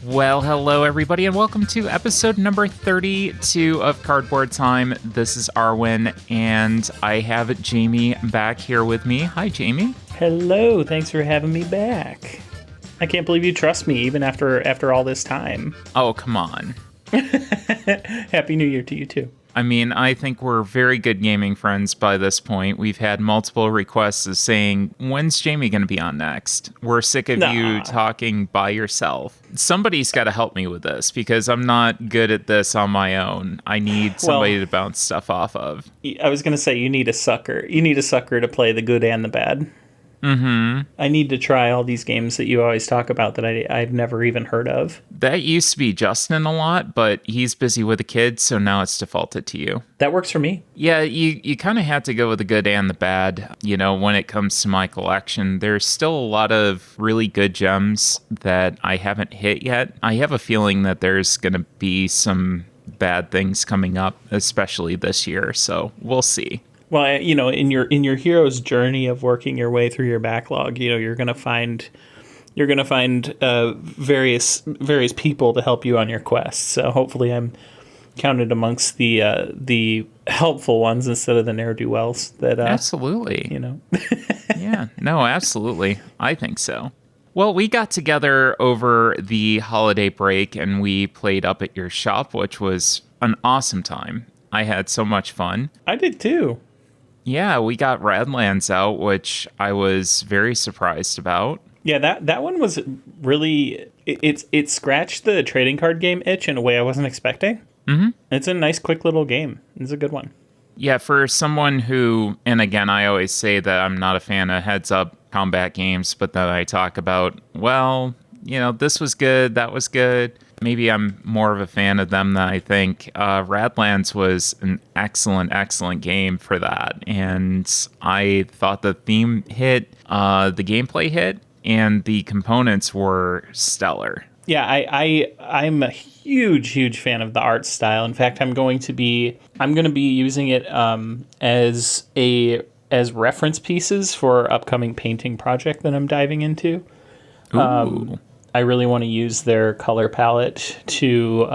Well, hello, everybody, and welcome to episode number 32 of Cardboard Time. This is Arwen, and I have Jamie back here with me. Hi, Jamie. Hello, thanks for having me back. I can't believe you trust me even after all this time. Oh, come on. Happy New Year to you, too. I mean, I think we're very good gaming friends by this point. We've had multiple requests of saying, when's Jamie going to be on next? We're sick of you talking by yourself. Somebody's got to help me with this because I'm not good at this on my own. I need somebody to bounce stuff off of. I was going to say, you need a sucker. You need a sucker to play the good and the bad. Mm-hmm. I need to try all these games that you always talk about that I've never even heard of. That used to be Justin a lot, but he's busy with a kid, so now it's defaulted to you. That works for me. Yeah, you kind of had to go with the good and the bad. You know, when it comes to my collection, there's still a lot of really good gems that I haven't hit yet. I have a feeling that there's going to be some bad things coming up, especially this year, so we'll see. Well, you know, in your hero's journey of working your way through your backlog, you know, you're gonna find various people to help you on your quest. So hopefully, I'm counted amongst the helpful ones instead of the ne'er-do-wells. That absolutely, you know, yeah, no, absolutely, I think so. Well, we got together over the holiday break and we played up at your shop, which was an awesome time. I had so much fun. I did too. Yeah, we got Radlands out, which I was very surprised about. Yeah, that one was really... It scratched the trading card game itch in a way I wasn't expecting. Mm-hmm. It's a nice, quick little game. It's a good one. Yeah, for someone who... And again, I always say that I'm not a fan of heads-up combat games, but then I talk about, well, you know, this was good, that was good. Maybe I'm more of a fan of them than I think. Radlands was an excellent game for that. And I thought the theme hit, the gameplay hit, and the components were stellar. Yeah, I'm a huge fan of the art style. In fact, I'm going to be using it as reference pieces for upcoming painting project that I'm diving into. Ooh. I really want to use their color palette to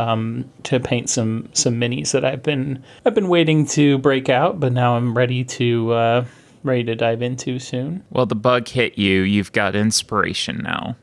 paint some minis that I've been waiting to break out, but now I'm ready to dive into soon. Well, the bug hit you. You've got inspiration now.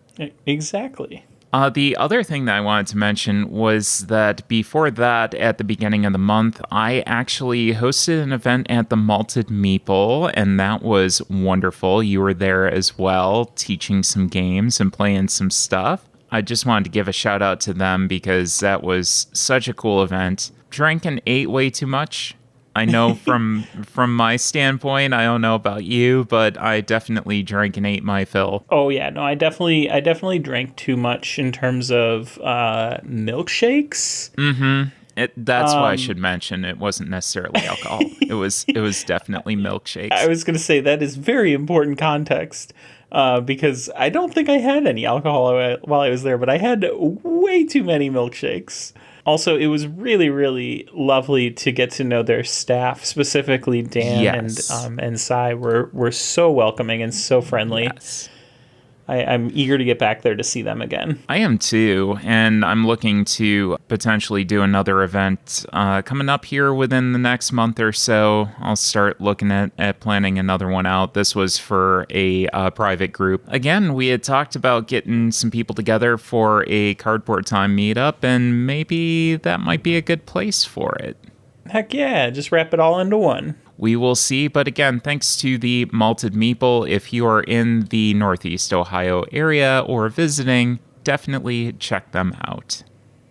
Exactly. The other thing that I wanted to mention was that before that, at the beginning of the month, I actually hosted an event at the Malted Meeple, and that was wonderful. You were there as well, teaching some games and playing some stuff. I just wanted to give a shout out to them because that was such a cool event. Drank and ate way too much. I know from my standpoint, I don't know about you, but I definitely drank and ate my fill. Oh yeah, no, I definitely drank too much in terms of milkshakes. Mm-hmm. That's why I should mention it wasn't necessarily alcohol. It was definitely milkshakes. I was going to say that is very important context because I don't think I had any alcohol while I was there, but I had way too many milkshakes. Also, it was really, really lovely to get to know their staff, specifically Dan and Sai were so welcoming and so friendly. Yes. I'm eager to get back there to see them again. I am too, and I'm looking to potentially do another event coming up here within the next month or so. I'll start looking at planning another one out. This was for a private group. Again, we had talked about getting some people together for a Cardboard Time meetup, and maybe that might be a good place for it. Heck yeah, just wrap it all into one. We will see, but again, thanks to the Malted Meeple. If you are in the Northeast Ohio area or visiting, definitely check them out.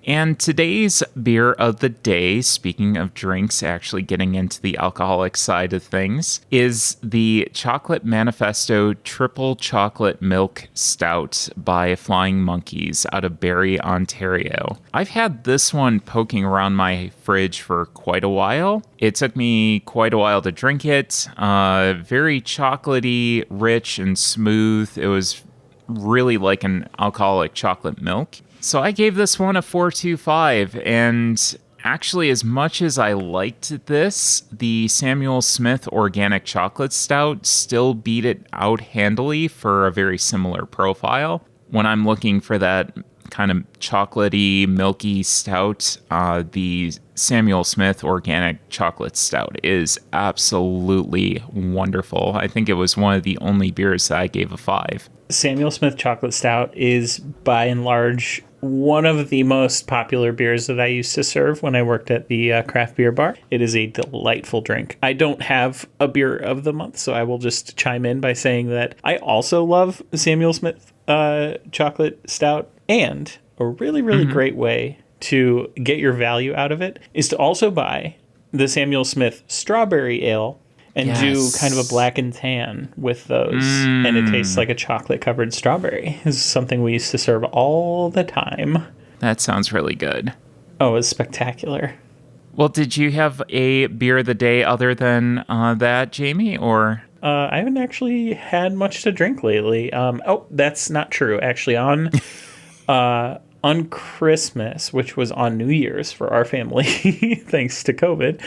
And today's beer of the day, speaking of drinks, actually getting into the alcoholic side of things, is the Chocolate Manifesto Triple Chocolate Milk Stout by Flying Monkeys out of Barrie, Ontario. I've had this one poking around my fridge for quite a while. It took me quite a while to drink it. Very chocolatey, rich, and smooth. It was really like an alcoholic chocolate milk. So I gave this one a 4.25, and actually, as much as I liked this, the Samuel Smith Organic Chocolate Stout still beat it out handily for a very similar profile. When I'm looking for that kind of chocolatey, milky stout. The Samuel Smith Organic Chocolate Stout is absolutely wonderful. I think it was one of the only beers that I gave a 5. Samuel Smith Chocolate Stout is, by and large, one of the most popular beers that I used to serve when I worked at the craft beer bar. It is a delightful drink. I don't have a beer of the month, so I will just chime in by saying that I also love Samuel Smith Chocolate Stout, and a really, really great way to get your value out of it is to also buy the Samuel Smith Strawberry Ale and do kind of a black and tan with those. And it tastes like a chocolate-covered strawberry. This is something we used to serve all the time. That sounds really good. Oh, it's spectacular. Well, did you have a beer of the day other than that, Jamie, or... I haven't actually had much to drink lately. That's not true. Actually, on Christmas, which was on New Year's for our family, thanks to COVID,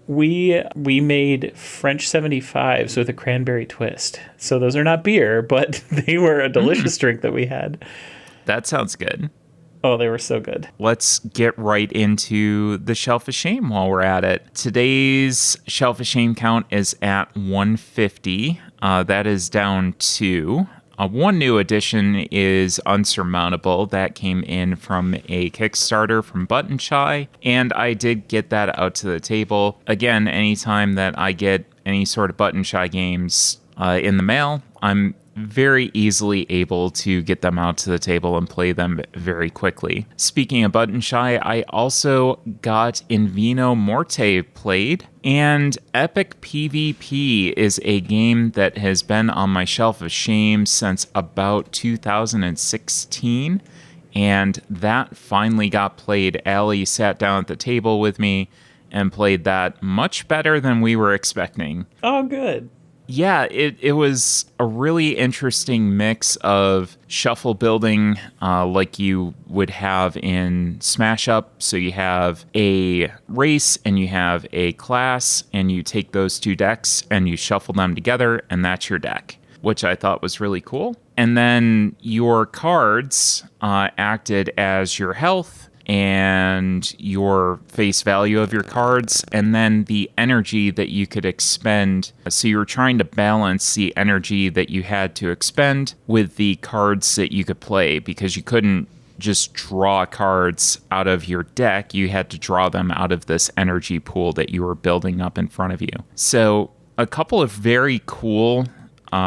we made French 75s with a cranberry twist. So those are not beer, but they were a delicious drink that we had. That sounds good. Oh, they were so good. Let's get right into the Shelf of Shame while we're at it. Today's Shelf of Shame count is at 150. That is down 2. One new addition is Unsurmountable. That came in from a Kickstarter from Button Shy, and I did get that out to the table. Again, anytime that I get any sort of Button Shy games in the mail, I'm very easily able to get them out to the table and play them very quickly. Speaking of Button Shy, I also got In Vino Morte played, and Epic PvP is a game that has been on my Shelf of Shame since about 2016, and that finally got played. Allie sat down at the table with me and played that much better than we were expecting. Oh, good. Yeah, it was a really interesting mix of shuffle building like you would have in Smash Up. So you have a race and you have a class, and you take those two decks and you shuffle them together, and that's your deck, which I thought was really cool. And then your cards acted as your health and your face value of your cards, and then the energy that you could expend. So you were trying to balance the energy that you had to expend with the cards that you could play, because you couldn't just draw cards out of your deck. You had to draw them out of this energy pool that you were building up in front of you. So a couple of very cool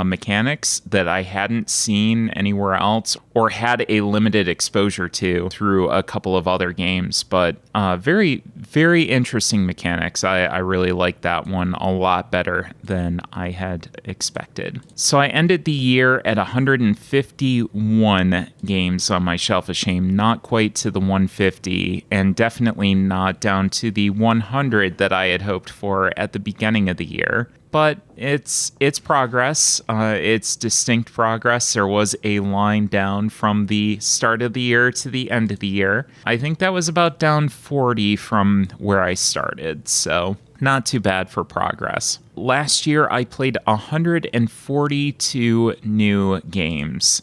mechanics that I hadn't seen anywhere else or had a limited exposure to through a couple of other games, but very, very interesting mechanics. I really liked that one a lot better than I had expected. So I ended the year at 151 games on my Shelf of Shame, not quite to the 150, and definitely not down to the 100 that I had hoped for at the beginning of the year. But it's progress. It's distinct progress. There was a line down from the start of the year to the end of the year. I think that was about down 40 from where I started, so not too bad for progress. Last year, I played 142 new games.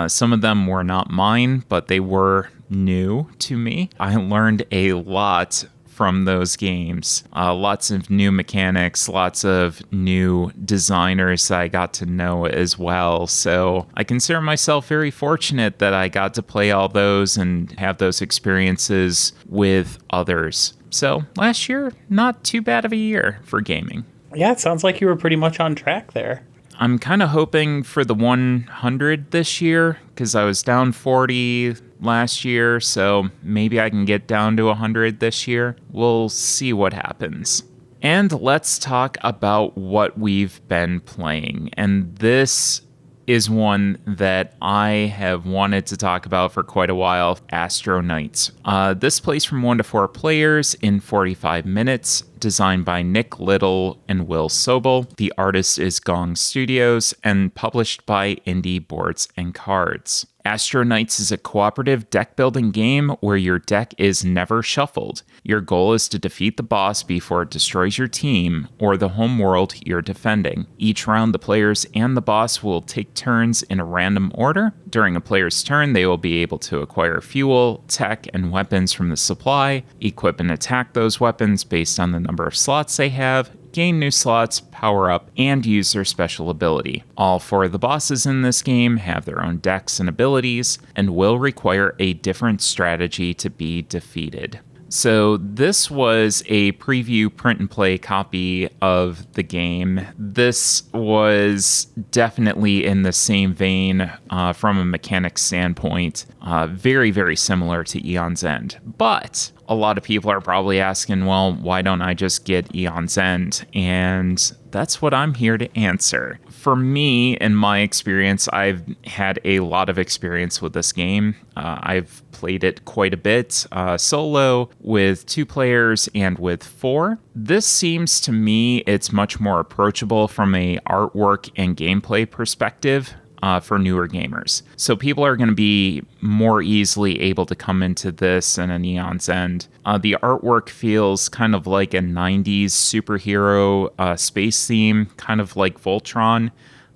Some of them were not mine, but they were new to me. I learned a lot from those games. Lots of new mechanics, lots of new designers that I got to know as well. So I consider myself very fortunate that I got to play all those and have those experiences with others. So last year, not too bad of a year for gaming. Yeah, it sounds like you were pretty much on track there. I'm kind of hoping for the 100 this year, because I was down 40 last year, so maybe I can get down to 100 this year. We'll see what happens. And let's talk about what we've been playing. And this is one that I have wanted to talk about for quite a while, Astro Knights. This plays from 1 to 4 players in 45 minutes, designed by Nick Little and Will Sobel. The artist is Gong Studios and published by Indie Boards and Cards. Astro Knights is a cooperative deck-building game where your deck is never shuffled. Your goal is to defeat the boss before it destroys your team or the home world you're defending. Each round, the players and the boss will take turns in a random order. During a player's turn, they will be able to acquire fuel, tech, and weapons from the supply, equip and attack those weapons based on the number of slots they have, gain new slots, power up, and use their special ability. All 4 of the bosses in this game have their own decks and abilities, and will require a different strategy to be defeated. So this was a preview print and play copy of the game. This was definitely in the same vein from a mechanics standpoint, very, very similar to Eon's End. But a lot of people are probably asking, well, why don't I just get Eon's End? And that's what I'm here to answer. For me, in my experience, I've had a lot of experience with this game. I've played it quite a bit, solo, with 2 players, and with 4. This seems to me it's much more approachable from a artwork and gameplay perspective. For newer gamers. So people are going to be more easily able to come into this and an Eon's End. The artwork feels kind of like a 90s superhero space theme, kind of like Voltron.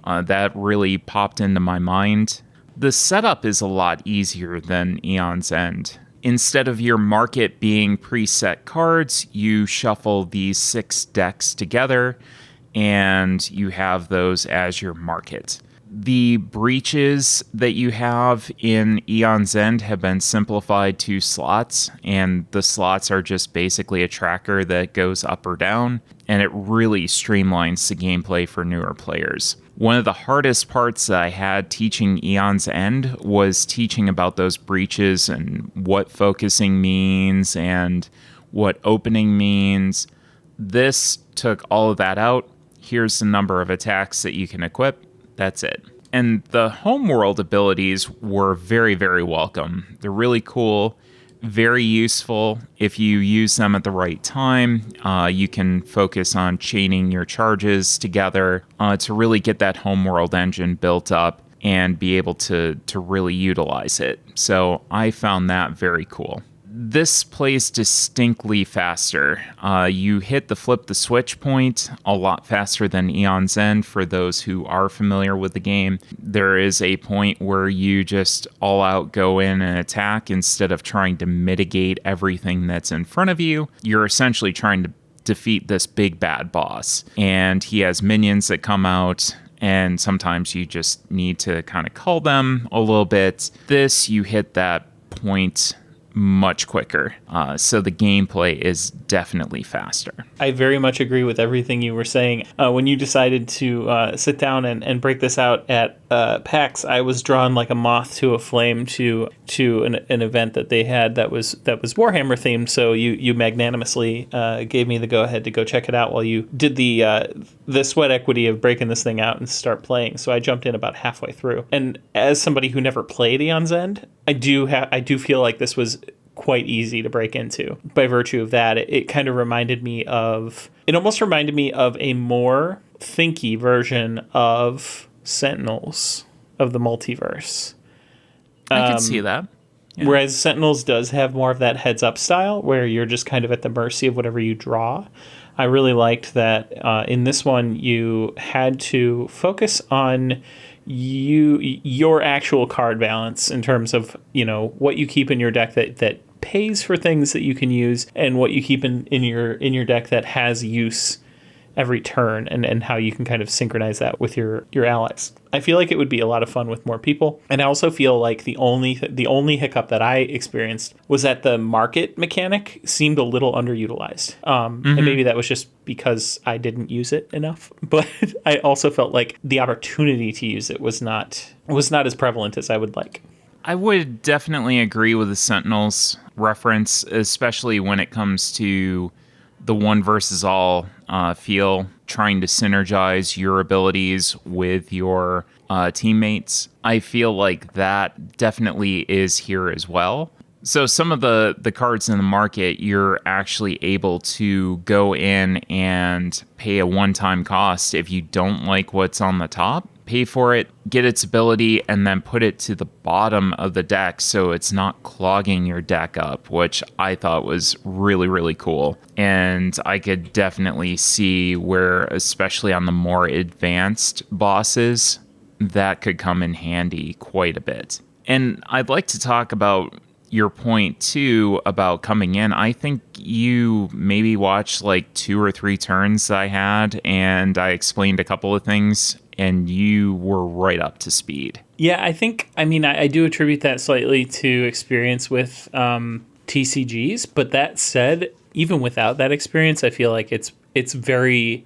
That really popped into my mind. The setup is a lot easier than Eon's End. Instead of your market being preset cards, you shuffle these 6 decks together, and you have those as your market. The breaches that you have in Eon's End have been simplified to slots, and the slots are just basically a tracker that goes up or down, and it really streamlines the gameplay for newer players. One of the hardest parts that I had teaching Eon's End was teaching about those breaches and what focusing means and what opening means. This took all of that out. Here's the number of attacks that you can equip. That's it. And the homeworld abilities were very, very welcome. They're really cool, very useful. If you use them at the right time, you can focus on chaining your charges together to really get that homeworld engine built up and be able to really utilize it. So I found that very cool. This plays distinctly faster. You hit the flip the switch point a lot faster than Eon's End for those who are familiar with the game. There is a point where you just all out go in and attack instead of trying to mitigate everything that's in front of you. You're essentially trying to defeat this big bad boss. And he has minions that come out, and sometimes you just need to kind of cull them a little bit. This, you hit that point much quicker. So the gameplay is definitely faster. I very much agree with everything you were saying. When you decided to sit down and break this out at PAX, I was drawn like a moth to a flame to an event that they had that was Warhammer themed. So you magnanimously gave me the go ahead to go check it out while you did the sweat equity of breaking this thing out and start playing. So I jumped in about halfway through. And as somebody who never played Eon's End, I do feel like this was quite easy to break into. By virtue of that, it kind of reminded me of a more thinky version of Sentinels of the multiverse. I can see that. Yeah. Whereas Sentinels does have more of that heads up style where you're just kind of at the mercy of whatever you draw. I really liked that in this one you had to focus on your actual card balance in terms of, what you keep in your deck that pays for things that you can use and what you keep in your deck that has use every turn, and how you can kind of synchronize that with your allies. I feel like it would be a lot of fun with more people. And I also feel like the only hiccup that I experienced was that the market mechanic seemed a little underutilized. And maybe that was just because I didn't use it enough. But I also felt like the opportunity to use it was not as prevalent as I would like. I would definitely agree with the Sentinels reference, especially when it comes to the one versus all feel, trying to synergize your abilities with your teammates. I feel like that definitely is here as well. So some of the cards in the market, you're actually able to go in and pay a one-time cost if you don't like what's on the top. Pay for it, get its ability, and then put it to the bottom of the deck so it's not clogging your deck up, which I thought was really, really cool. And I could definitely see where, especially on the more advanced bosses, that could come in handy quite a bit. And I'd like to talk about your point too about coming in. I think you maybe watched like 2 or 3 turns I had, and I explained a couple of things, and you were right up to speed. Yeah, I do attribute that slightly to experience with TCGs, but that said, even without that experience, I feel like it's very,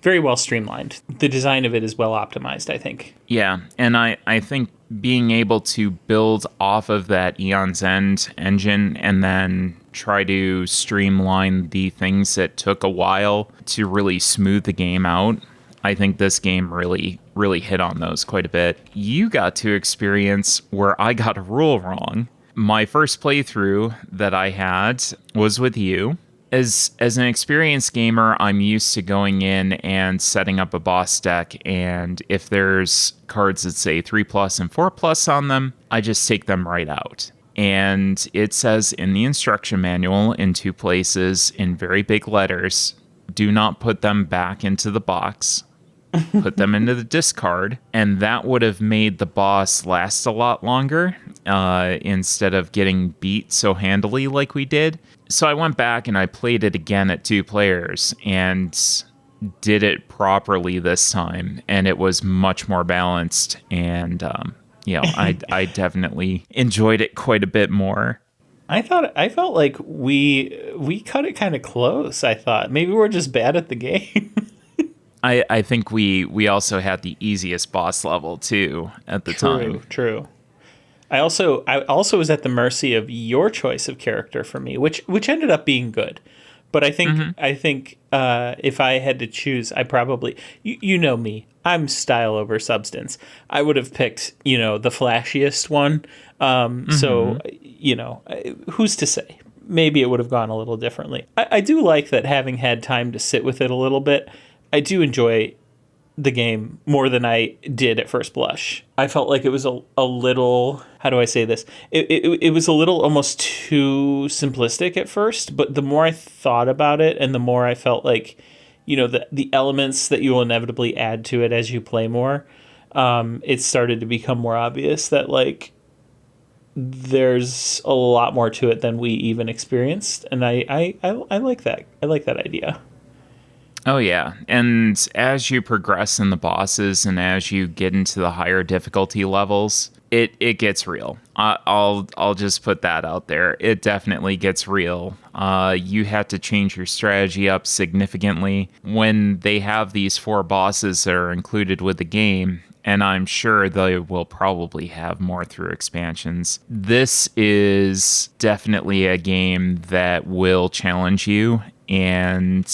very well streamlined. The design of it is well optimized, I think. Yeah, and I think being able to build off of that Eon's End engine and then try to streamline the things that took a while to really smooth the game out, I think this game really, really hit on those quite a bit. You got to experience where I got a rule wrong. My first playthrough that I had was with you. As an experienced gamer, I'm used to going in and setting up a boss deck, and if there's cards that say 3+ and 4+ on them, I just take them right out. And it says in the instruction manual in 2 places in very big letters, do not put them back into the box. Put them into the discard, and that would have made the boss last a lot longer instead of getting beat so handily like we did. So I went back and I played it again at 2 players and did it properly this time, and it was much more balanced, and I definitely enjoyed it quite a bit more. I felt like we cut it kind of close. I thought maybe we're just bad at the game. I think we also had the easiest boss level too at the time. True. I also was at the mercy of your choice of character for me, which ended up being good. But I think if I had to choose, I probably you know me, I'm style over substance. I would have picked the flashiest one. So who's to say? Maybe it would have gone a little differently. I do like that, having had time to sit with it a little bit. I do enjoy the game more than I did at first blush. I felt like it was a little, how do I say this? It was a little almost too simplistic at first, but the more I thought about it and the more I felt like, the elements that you will inevitably add to it as you play more, it started to become more obvious that like there's a lot more to it than we even experienced. And I like that. I like that idea. Oh, yeah. And as you progress in the bosses and as you get into the higher difficulty levels, it gets real. I'll just put that out there. It definitely gets real. You have to change your strategy up significantly when they have these 4 bosses that are included with the game. And I'm sure they will probably have more through expansions. This is definitely a game that will challenge you and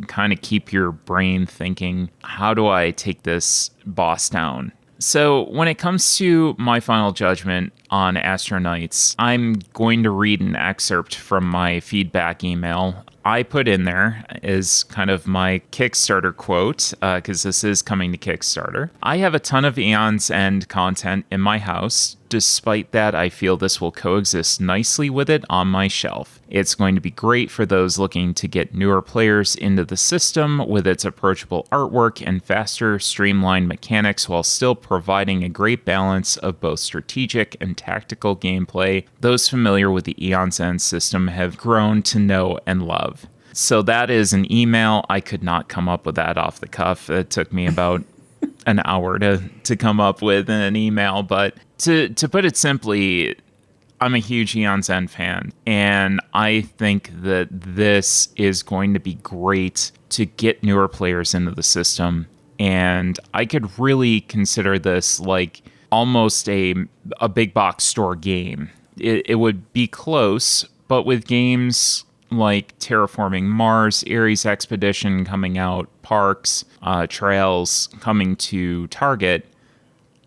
kind of keep your brain thinking, how do I take this boss down? So when it comes to my final judgment on Astro Knights, I'm going to read an excerpt from my feedback email. I put in there is kind of my Kickstarter quote, because this is coming to Kickstarter. I have a ton of Eon's End content in my house. Despite that, I feel this will coexist nicely with it on my shelf. It's going to be great for those looking to get newer players into the system with its approachable artwork and faster, streamlined mechanics while still providing a great balance of both strategic and tactical gameplay those familiar with the Eon's End system have grown to know and love. So that is an email. I could not come up with that off the cuff. It took me about an hour to come up with an email, but to put it simply, I'm a huge Eon's End fan, and I think that this is going to be great to get newer players into the system, and I could really consider this like almost a big box store game. It would be close, but with games like Terraforming Mars, Ares Expedition coming out, Parks, Trails coming to Target,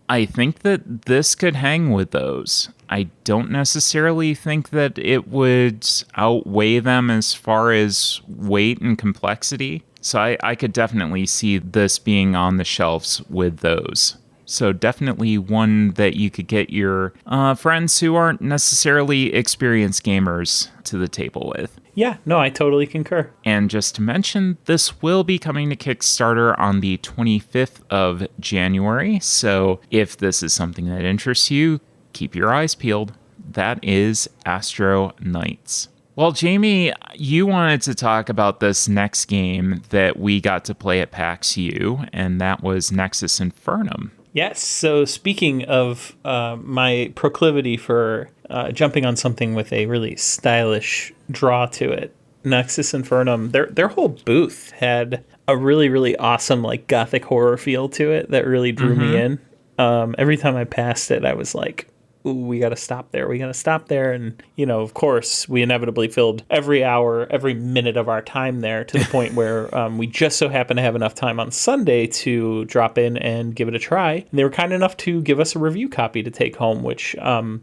I think that this could hang with those. I don't necessarily think that it would outweigh them as far as weight and complexity. So I could definitely see this being on the shelves with those. So definitely one that you could get your friends who aren't necessarily experienced gamers to the table with. Yeah, no, I totally concur. And just to mention, this will be coming to Kickstarter on the 25th of January. So if this is something that interests you, keep your eyes peeled. That is Astro Knights. Well, Jamie, you wanted to talk about this next game that we got to play at PAX U, and that was Nexus Infernum. Yes, so speaking of my proclivity for jumping on something with a really stylish draw to it, Nexus Infernum, their whole booth had a really, really awesome like gothic horror feel to it that really drew me in. Every time I passed it, I was like, ooh, we got to stop there. We got to stop there. And, you know, of course, we inevitably filled every hour, every minute of our time there to the point where we just so happened to have enough time on Sunday to drop in and give it a try. And they were kind enough to give us a review copy to take home, which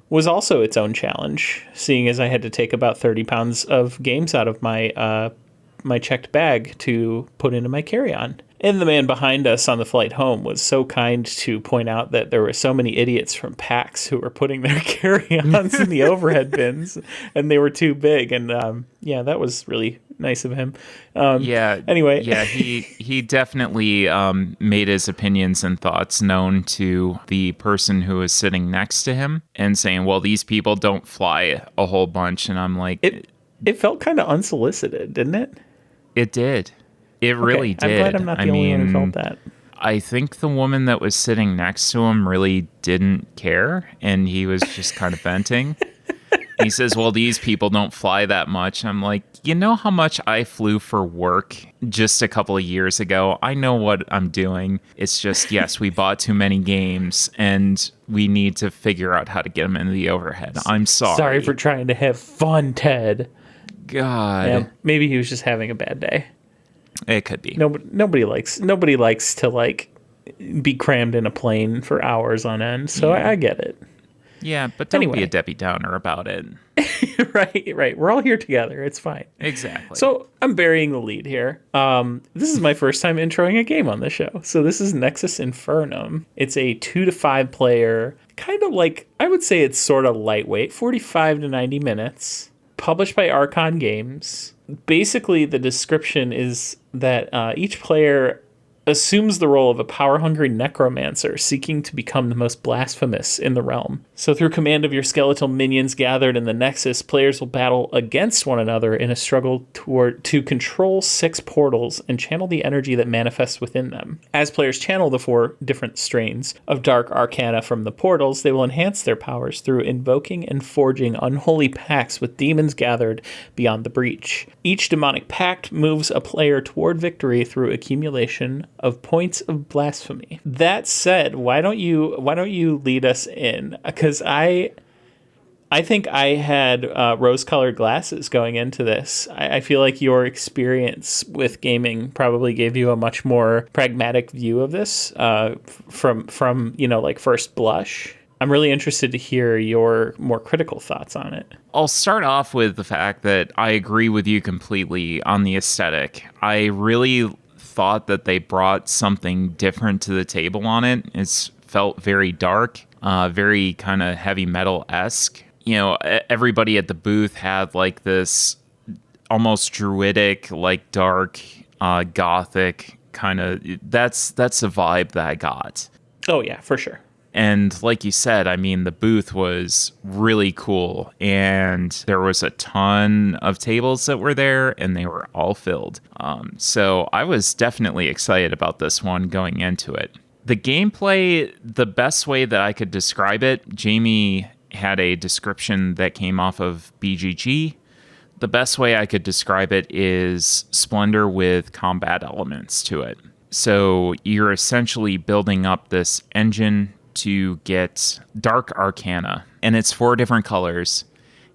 was also its own challenge, seeing as I had to take about 30 pounds of games out of my my checked bag to put into my carry-on. And the man behind us on the flight home was so kind to point out that there were so many idiots from PAX who were putting their carry-ons in the overhead bins, and they were too big. And yeah, that was really nice of him. Anyway. Yeah, he definitely made his opinions and thoughts known to the person who was sitting next to him and saying, well, these people don't fly a whole bunch. And I'm like... It felt kind of unsolicited, didn't it? It did. It really did. I'm glad I'm not the only one who felt that. I think the woman that was sitting next to him really didn't care, and he was just kind of venting. He says, well, these people don't fly that much. I'm like, you know how much I flew for work just a couple of years ago? I know what I'm doing. It's just, yes, we bought too many games, and we need to figure out how to get them into the overhead. I'm sorry. Sorry for trying to have fun, Ted. God. Yeah, maybe he was just having a bad day. It could be. Nobody likes to like be crammed in a plane for hours on end. So I get it. Yeah, but don't be a Debbie Downer about it. Right. We're all here together. It's fine. Exactly. So I'm burying the lead here. This is my first time introing a game on the show. So this is Nexus Infernum. It's a 2 to 5 player, kind of like, I would say it's sort of lightweight, 45 to 90 minutes. Published by Archon Games. Basically, the description is that each player assumes the role of a power-hungry necromancer seeking to become the most blasphemous in the realm. So through command of your skeletal minions gathered in the Nexus, players will battle against one another in a struggle to control 6 portals and channel the energy that manifests within them. As players channel the 4 different strains of dark arcana from the portals, they will enhance their powers through invoking and forging unholy pacts with demons gathered beyond the breach. Each demonic pact moves a player toward victory through accumulation of points of blasphemy. That said, why don't you lead us in? Because I think I had rose-colored glasses going into this. I feel like your experience with gaming probably gave you a much more pragmatic view of this from like first blush. I'm really interested to hear your more critical thoughts on it. I'll start off with the fact that I agree with you completely on the aesthetic. I really thought that they brought something different to the table on it. It's felt very dark, very kind of heavy metal-esque. You know, everybody at the booth had like this almost druidic, like dark, gothic kind of. That's the vibe that I got. Oh yeah, for sure. And like you said, I mean, the booth was really cool, and there was a ton of tables that were there, and they were all filled. So I was definitely excited about this one going into it. The gameplay, the best way that I could describe it, Jamie had a description that came off of BGG. The best way I could describe it is Splendor with combat elements to it. So you're essentially building up this engine to get dark arcana, and it's 4 different colors,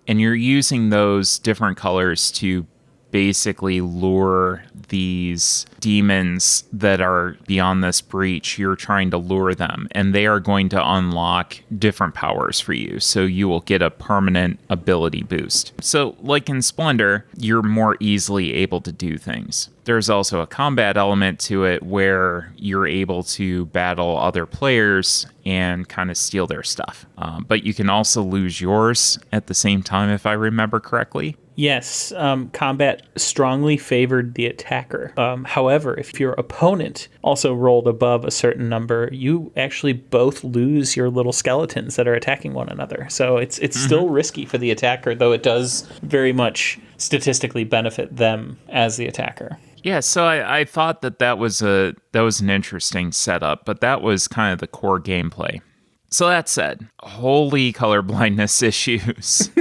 and you're using those different colors to basically lure these demons that are beyond this breach. You're trying to lure them, and they are going to unlock different powers for you. So you will get a permanent ability boost. So like in Splendor, you're more easily able to do things. There's also a combat element to it where you're able to battle other players and kind of steal their stuff. But you can also lose yours at the same time, if I remember correctly. Yes, combat strongly favored the attacker. However, if your opponent also rolled above a certain number, you actually both lose your little skeletons that are attacking one another. So it's still risky for the attacker, though it does very much statistically benefit them as the attacker. Yeah, so I thought that was an interesting setup, but that was kind of the core gameplay. So that said, holy colorblindness issues.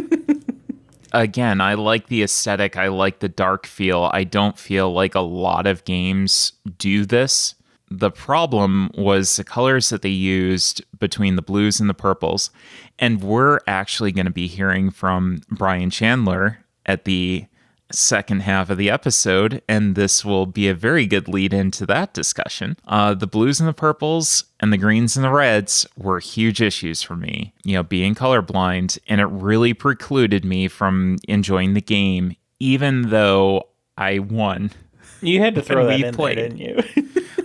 Again, I like the aesthetic. I like the dark feel. I don't feel like a lot of games do this. The problem was the colors that they used between the blues and the purples. And we're actually going to be hearing from Brian Chandler at the second half of the episode, and this will be a very good lead into that discussion. The blues and the purples and the greens and the reds were huge issues for me, being colorblind, and it really precluded me from enjoying the game, even though I won. You had to throw that in there, didn't you?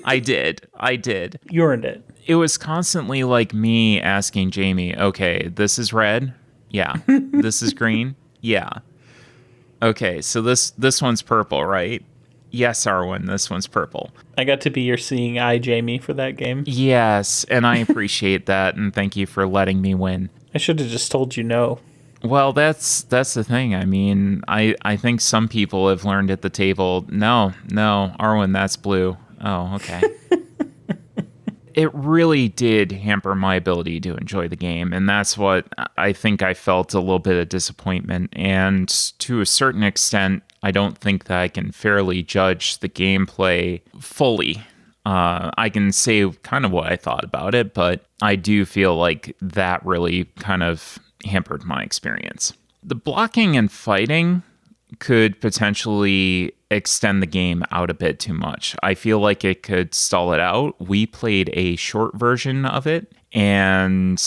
I did. You earned it. It was constantly like me asking Jamie, okay, this is red? Yeah. This is green? Yeah. Okay, so this one's purple, right? Yes, Arwen, this one's purple. I got to be your seeing eye, Jamie, for that game. Yes, and I appreciate that, and thank you for letting me win. I should have just told you no. Well, that's the thing. I mean, I think some people have learned at the table, no, Arwen, that's blue. Oh, okay. It really did hamper my ability to enjoy the game, and that's what I think I felt a little bit of disappointment. And to a certain extent, I don't think that I can fairly judge the gameplay fully. I can say kind of what I thought about it, but I do feel like that really kind of hampered my experience. The blocking and fighting could potentially extend the game out a bit too much. I feel like it could stall it out. We played a short version of it, and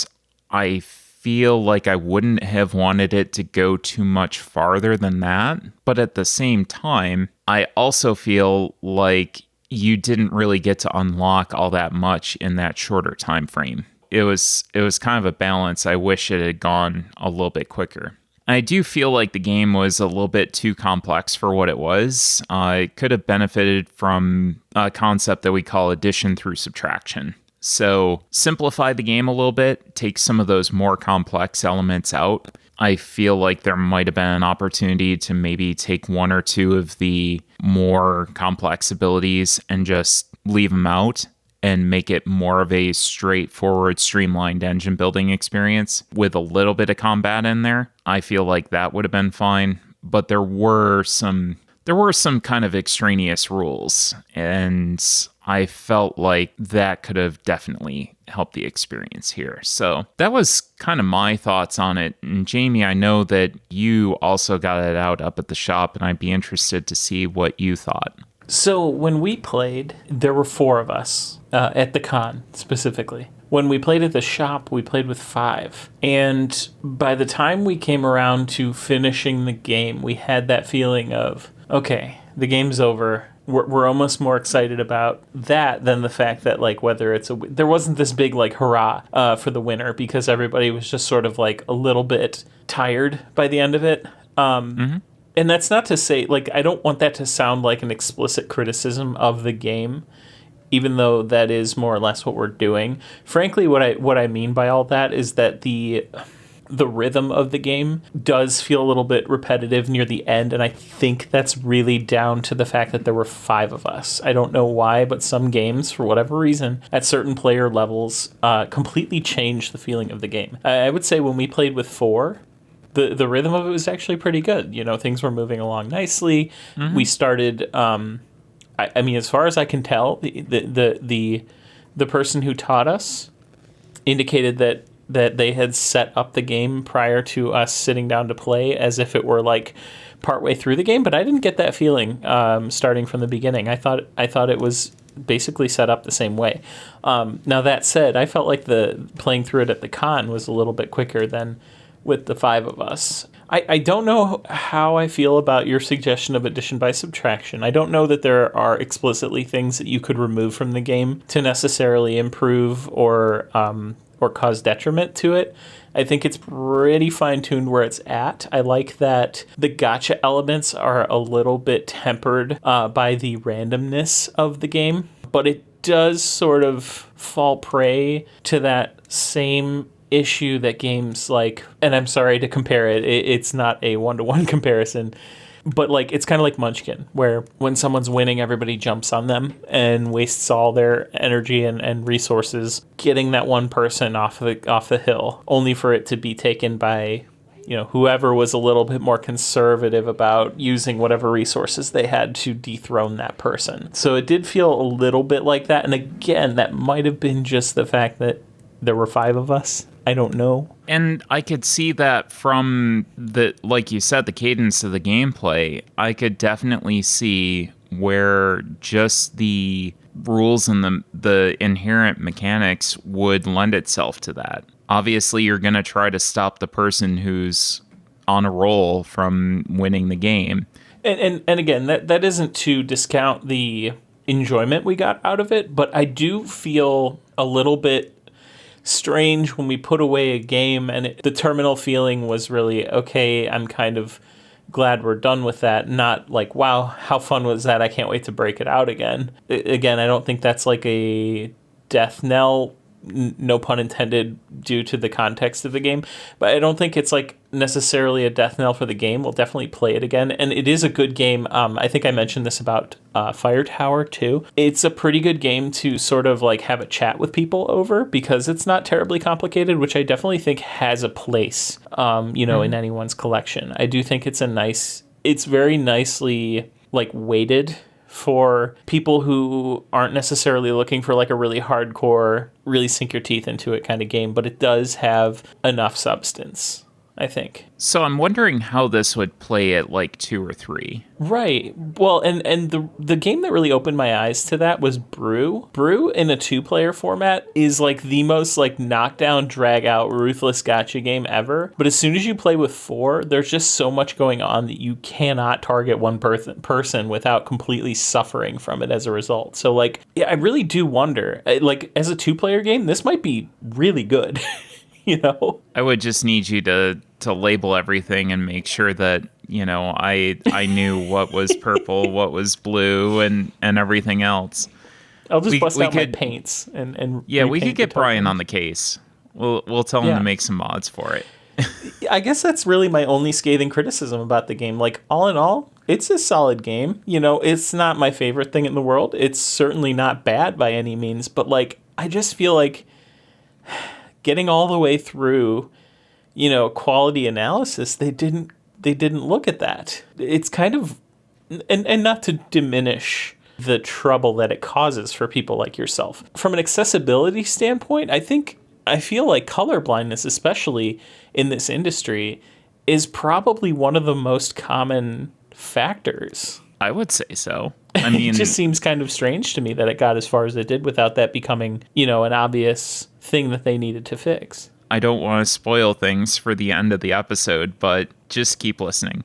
I feel like I wouldn't have wanted it to go too much farther than that. But at the same time, I also feel like you didn't really get to unlock all that much in that shorter time frame. It was kind of a balance. I wish it had gone a little bit quicker. I do feel like the game was a little bit too complex for what it was. It could have benefited from a concept that we call addition through subtraction. So simplify the game a little bit, take some of those more complex elements out. I feel like there might have been an opportunity to maybe take one or two of the more complex abilities and just leave them out and make it more of a straightforward, streamlined engine building experience with a little bit of combat in there. I feel like that would have been fine, but there were some kind of extraneous rules, and I felt like that could have definitely helped the experience here. So that was kind of my thoughts on it. And Jamie, I know that you also got it out up at the shop, and I'd be interested to see what you thought. So when we played, there were 4 of us at the con specifically. When we played at the shop, we played with 5. And by the time we came around to finishing the game, we had that feeling of, okay, the game's over. We're almost more excited about that than the fact that, like, whether it's there wasn't this big, like, hurrah for the winner, because everybody was just sort of, like, a little bit tired by the end of it. And that's not to say, like, I don't want that to sound like an explicit criticism of the game, even though that is more or less what we're doing. Frankly, what I mean by all that is that the rhythm of the game does feel a little bit repetitive near the end, and I think that's really down to the fact that there were 5 of us. I don't know why, but some games, for whatever reason, at certain player levels, completely change the feeling of the game. I would say when we played with 4, the rhythm of it was actually pretty good. Things were moving along nicely. Mm-hmm. We started, I mean, as far as I can tell, the person who taught us indicated that they had set up the game prior to us sitting down to play as if it were like partway through the game, but I didn't get that feeling starting from the beginning. I thought it was basically set up the same way. Now that said, I felt like the playing through it at the con was a little bit quicker than with the 5 of us. I don't know how I feel about your suggestion of addition by subtraction. I don't know that there are explicitly things that you could remove from the game to necessarily improve or cause detriment to it. I think it's pretty fine-tuned where it's at. I like that the gotcha elements are a little bit tempered by the randomness of the game, but it does sort of fall prey to that same issue that games like, and I'm sorry to compare it, it's not a one-to-one comparison, but like it's kind of like Munchkin, where when someone's winning, everybody jumps on them and wastes all their energy and resources getting that one person off the hill, only for it to be taken by, you know, whoever was a little bit more conservative about using whatever resources they had to dethrone that person. So it did feel a little bit like that. And again, that might have been just the fact that there were 5 of us. I don't know. And I could see that from the, like you said, the cadence of the gameplay. I could definitely see where just the rules and the inherent mechanics would lend itself to that. Obviously, you're going to try to stop the person who's on a roll from winning the game. And again, that isn't to discount the enjoyment we got out of it, but I do feel a little bit strange when we put away a game and the terminal feeling was really, okay, I'm kind of glad we're done with that, not like, wow, how fun was that, I can't wait to break it out again. Again, I don't think that's like a death knell, no pun intended, due to the context of the game, but I don't think it's like necessarily a death knell for the game. We'll definitely play it again, and it is a good game. I think I mentioned this about Fire Tower too. It's a pretty good game to sort of like have a chat with people over, because it's not terribly complicated, which I definitely think has a place in anyone's collection. I do think it's very nicely like weighted for people who aren't necessarily looking for like a really hardcore, really sink your teeth into it kind of game, but it does have enough substance, I think. So I'm wondering how this would play at like 2 or 3. Right. Well, and the game that really opened my eyes to that was Brew. Brew in a 2-player format is like the most like knockdown, drag out, ruthless gotcha game ever. But as soon as you play with 4, there's just so much going on that you cannot target one person without completely suffering from it as a result. So like, yeah, I really do wonder, like as a 2-player game, this might be really good. You know, I would just need you to label everything and make sure that, you know, I knew what was purple, what was blue, and everything else. I'll just bust out my paints and yeah, we could get Brian on the case. We'll tell him to make some mods for it. I guess that's really my only scathing criticism about the game. Like, all in all, it's a solid game. You know, it's not my favorite thing in the world. It's certainly not bad by any means, but like, I just feel like getting all the way through, you know, quality analysis, they didn't look at that. It's kind of, and not to diminish the trouble that it causes for people like yourself. From an accessibility standpoint, I feel like colorblindness, especially in this industry, is probably one of the most common factors. I would say so. I mean, it just seems kind of strange to me that it got as far as it did without that becoming, you know, an obvious thing that they needed to fix. I don't want to spoil things for the end of the episode, but just keep listening.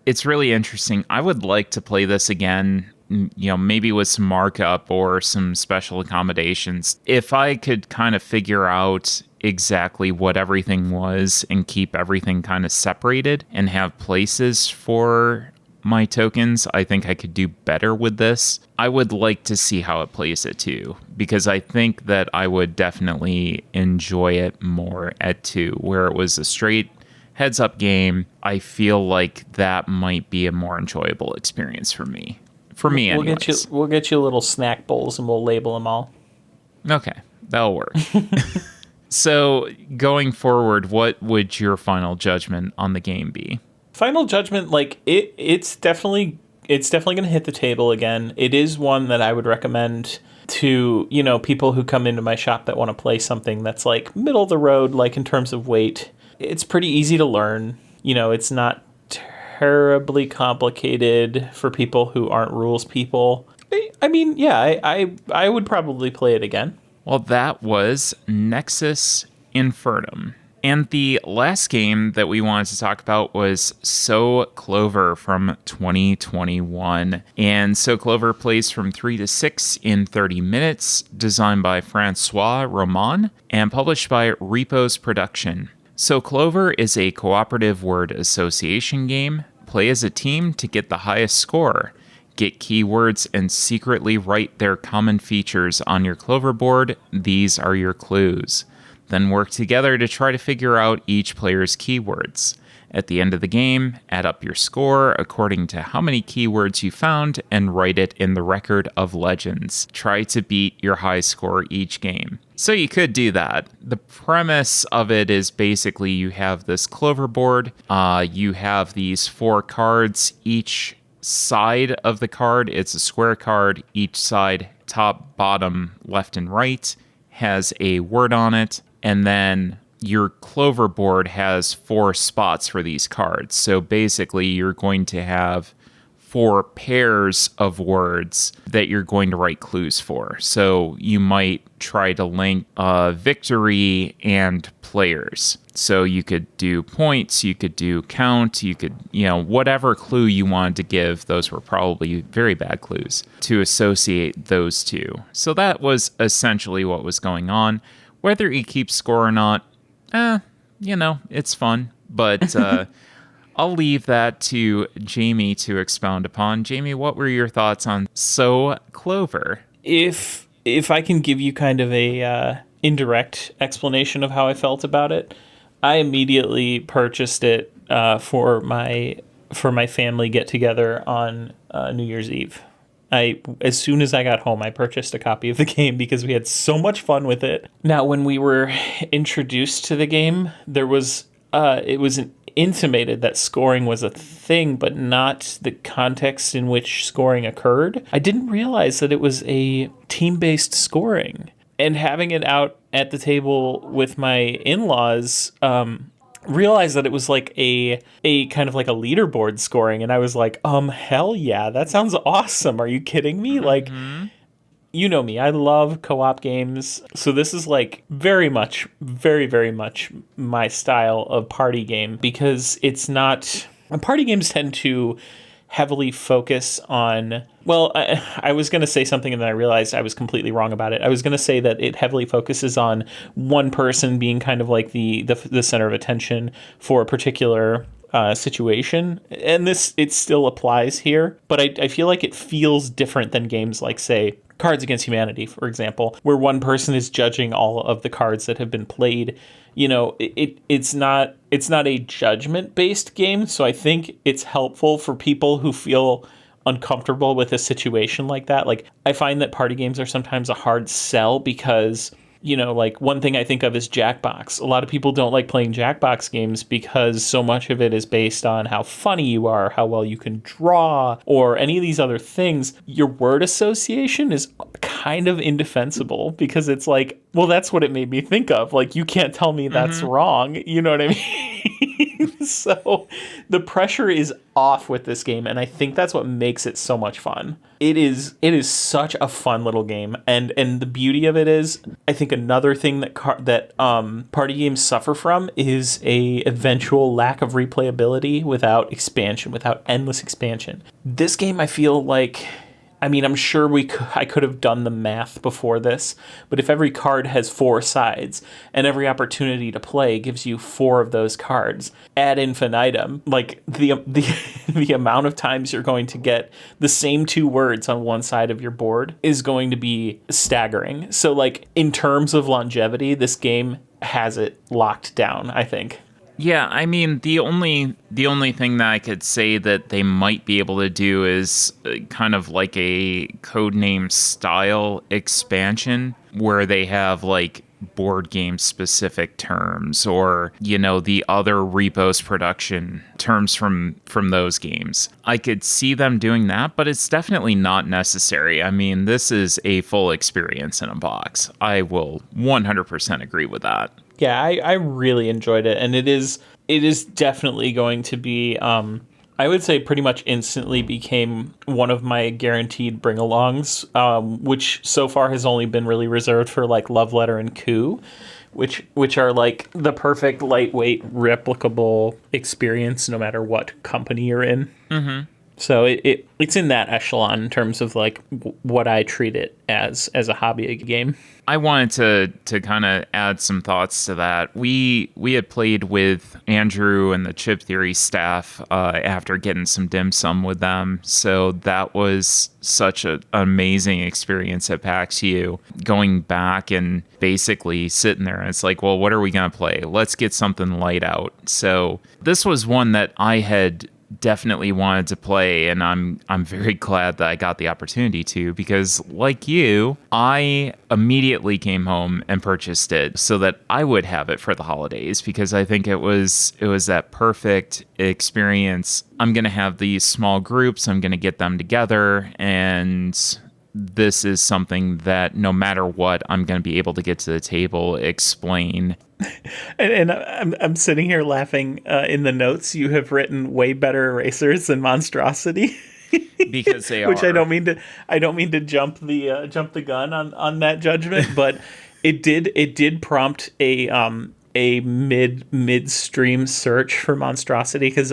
It's really interesting. I would like to play this again, you know, maybe with some markup or some special accommodations. If I could kind of figure out exactly what everything was and keep everything kind of separated and have places for my tokens, I think I could do better with this. I would like to see how it plays at 2, because I think that I would definitely enjoy it more at 2, where it was a straight heads-up game. I feel like that might be a more enjoyable experience for me. For me, anyways. We'll get you little snack bowls and we'll label them all. Okay, that'll work. So, going forward, what would your final judgment on the game be? Final judgment, like it's definitely going to hit the table again. It is one that I would recommend to, you know, people who come into my shop that want to play something that's like middle of the road, like in terms of weight. It's pretty easy to learn. It's not terribly complicated for people who aren't rules people. I mean, yeah, I would probably play it again. Well, that was Nexus Infernum. And the last game that we wanted to talk about was So Clover from 2021. And So Clover plays from 3 to 6 in 30 minutes, designed by Francois Roman and published by Repos Production. So Clover is a cooperative word association game. Play as a team to get the highest score. Get keywords and secretly write their common features on your Clover board. These are your clues. Then work together to try to figure out each player's keywords. At the end of the game, add up your score according to how many keywords you found and write it in the record of legends. Try to beat your high score each game. So you could do that. The premise of it is basically you have this Clover board. You have these 4 cards. Each side of the card, it's a square card. Each side, top, bottom, left, and right, has a word on it. And then your Clover board has 4 spots for these cards. So basically, you're going to have 4 pairs of words that you're going to write clues for. So you might try to link victory and players. So you could do points, you could do count, you could, whatever clue you wanted to give. Those were probably very bad clues to associate those two. So that was essentially what was going on. Whether you keep score or not, it's fun. But I'll leave that to Jamie to expound upon. Jamie, what were your thoughts on So Clover? If I can give you kind of a indirect explanation of how I felt about it, I immediately purchased it for my family get together on New Year's Eve. As soon as I got home, I purchased a copy of the game because we had so much fun with it. Now, when we were introduced to the game, it was intimated that scoring was a thing, but not the context in which scoring occurred. I didn't realize that it was a team-based scoring. And having it out at the table with my in-laws, realized that it was like a kind of like a leaderboard scoring, and I was like, hell yeah, that sounds awesome. Are you kidding me? Like, you know me, I love co-op games. So this is like very much, very, very much my style of party game, because it's not, party games tend to heavily focus on, well, I was going to say something and then I realized I was completely wrong about it. I was going to say that it heavily focuses on one person being kind of like the center of attention for a particular situation. And it still applies here, but I feel like it feels different than games like, say, Cards Against Humanity, for example, where one person is judging all of the cards that have been played. It's not a judgment-based game, so I think it's helpful for people who feel uncomfortable with a situation like that. Like, I find that party games are sometimes a hard sell because, like, one thing I think of is Jackbox. A lot of people don't like playing Jackbox games because so much of it is based on how funny you are, how well you can draw, or any of these other things. Your word association is kind of indefensible because it's like, well, that's what it made me think of. Like, you can't tell me that's wrong. You know what I mean? So the pressure is off with this game, and I think that's what makes it so much fun. It is such a fun little game, and the beauty of it is, I think another thing that party games suffer from is a eventual lack of replayability without expansion, without endless expansion. This game, I feel like, I mean, I'm sure I could have done the math before this, but if every card has 4 sides and every opportunity to play gives you 4 of those cards ad infinitum, like the amount of times you're going to get the same 2 words on one side of your board is going to be staggering. So, like, in terms of longevity, this game has it locked down, I think. Yeah, I mean, the only thing that I could say that they might be able to do is kind of like a Codename style expansion where they have like board game specific terms or, the other Repos Production terms from those games. I could see them doing that, but it's definitely not necessary. I mean, this is a full experience in a box. I will 100% agree with that. Yeah, I really enjoyed it, and it is it is definitely going to be, I would say pretty much instantly became one of my guaranteed bring-alongs, which so far has only been really reserved for like Love Letter and Coup, which are like the perfect lightweight replicable experience no matter what company you're in. Mm-hmm. So it's in that echelon in terms of like what I treat it as a hobby game. I wanted to kind of add some thoughts to that. We had played with Andrew and the Chip Theory staff after getting some dim sum with them. So that was such an amazing experience at PAX U. Going back and basically sitting there, and it's like, well, what are we going to play? Let's get something light out. So this was one that I had definitely wanted to play, and I'm very glad that I got the opportunity to, because like you, I immediately came home and purchased it so that I would have it for the holidays, because I think it was that perfect experience. I'm going to have these small groups, I'm going to get them together, and this is something that no matter what, I'm going to be able to get to the table, explain. And I'm sitting here laughing. In the notes, you have written way better erasers than Monstrosity. Because they are. Which I don't mean to jump the gun on that judgment, but it did prompt a midstream search for Monstrosity, because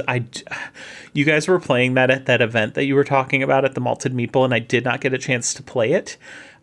you guys were playing that at that event that you were talking about at the Malted Meeple, and I did not get a chance to play it.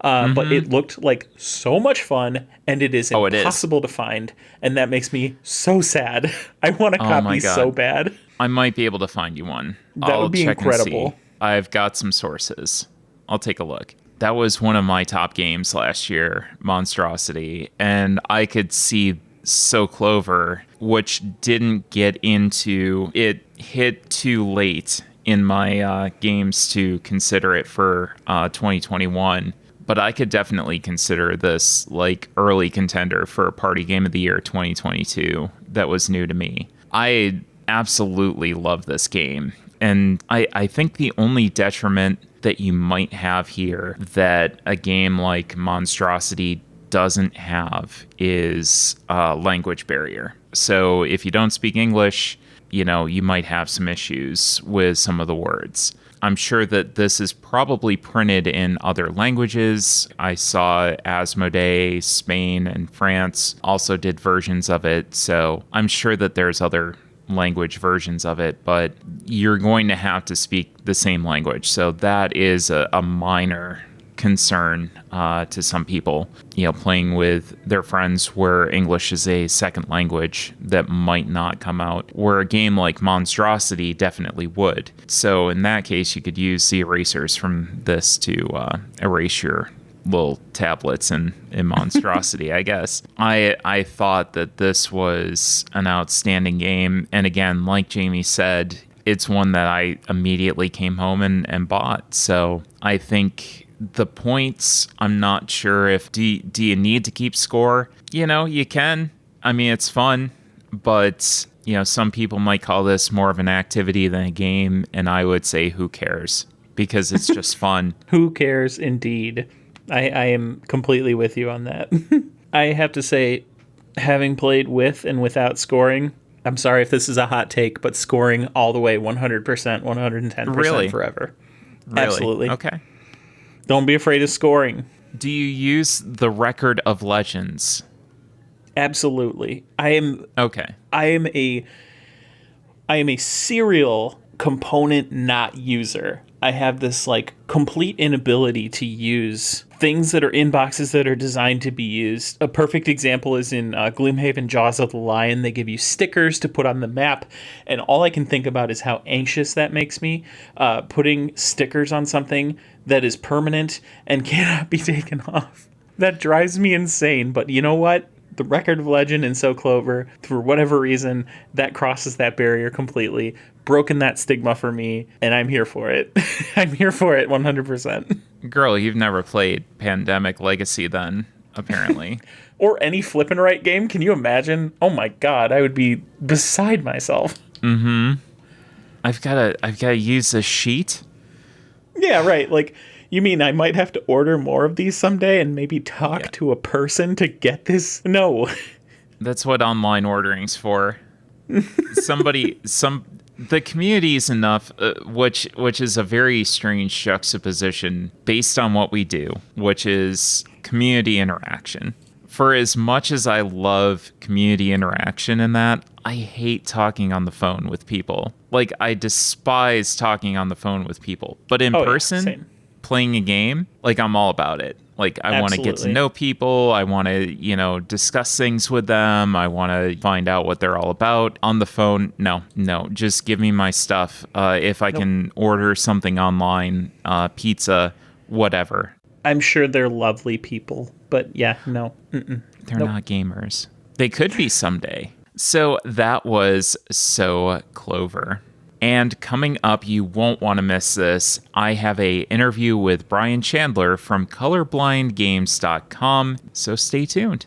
But it looked like so much fun, and it is impossible to find, and that makes me so sad. I want a copy so bad. I might be able to find you one. That would be incredible. I've got some sources. I'll take a look. That was one of my top games last year, Monstrosity, and I could see So Clover, which didn't get into it, hit too late in my games to consider it for 2021. But I could definitely consider this like early contender for a party game of the year 2022 that was new to me. I absolutely love this game. And I think the only detriment that you might have here that a game like Monstrosity doesn't have is a language barrier. So if you don't speak English, you might have some issues with some of the words. I'm sure that this is probably printed in other languages. I saw Asmodee, Spain, and France also did versions of it. So I'm sure that there's other language versions of it, but you're going to have to speak the same language. So that is a minor concern to some people, playing with their friends where English is a second language that might not come out, where a game like Monstrosity definitely would. So in that case, you could use the erasers from this to erase your little tablets in Monstrosity, I guess. I thought that this was an outstanding game, and again, like Jamie said, it's one that I immediately came home and bought. So I think the points, I'm not sure if do you need to keep score? You can. I mean, it's fun, but some people might call this more of an activity than a game, and I would say who cares, because it's just fun. Who cares indeed. I am completely with you on that. I have to say, having played with and without scoring, I'm sorry if this is a hot take, but scoring all the way 100%, 110% Really? Forever. Really? Absolutely. Okay. Don't be afraid of scoring. Do you use the Record of Legends? Absolutely. I am a serial component not user. I have this like complete inability to use things that are in boxes that are designed to be used. A perfect example is in Gloomhaven Jaws of the Lion. They give you stickers to put on the map, and all I can think about is how anxious that makes me, putting stickers on something that is permanent and cannot be taken off. That drives me insane, but you know what? The Record of Legend and So Clover, for whatever reason, that crosses that barrier completely, broken that stigma for me, and I'm here for it. I'm here for it 100%. Girl, you've never played Pandemic Legacy then, apparently. Or any flip and right game. Can you imagine? Oh my god, I would be beside myself. Mm-hmm. I've gotta use a sheet? Yeah, right. Like, you mean I might have to order more of these someday and maybe talk to a person to get this? No. That's what online ordering's for. The community is enough, which is a very strange juxtaposition based on what we do, which is community interaction. For as much as I love community interaction in that, I hate talking on the phone with people. Like, I despise talking on the phone with people. But in person, same. playing a game, like, I'm all about it. Like, I want to get to know people. I want to, discuss things with them. I want to find out what they're all about. On the phone, no. Just give me my stuff. If I can order something online, pizza, whatever. I'm sure they're lovely people, but yeah, no. They're not gamers. They could be someday. So that was So Clover. And coming up, you won't want to miss this. I have an interview with Brian Chandler from Colorblindgames.com, so stay tuned.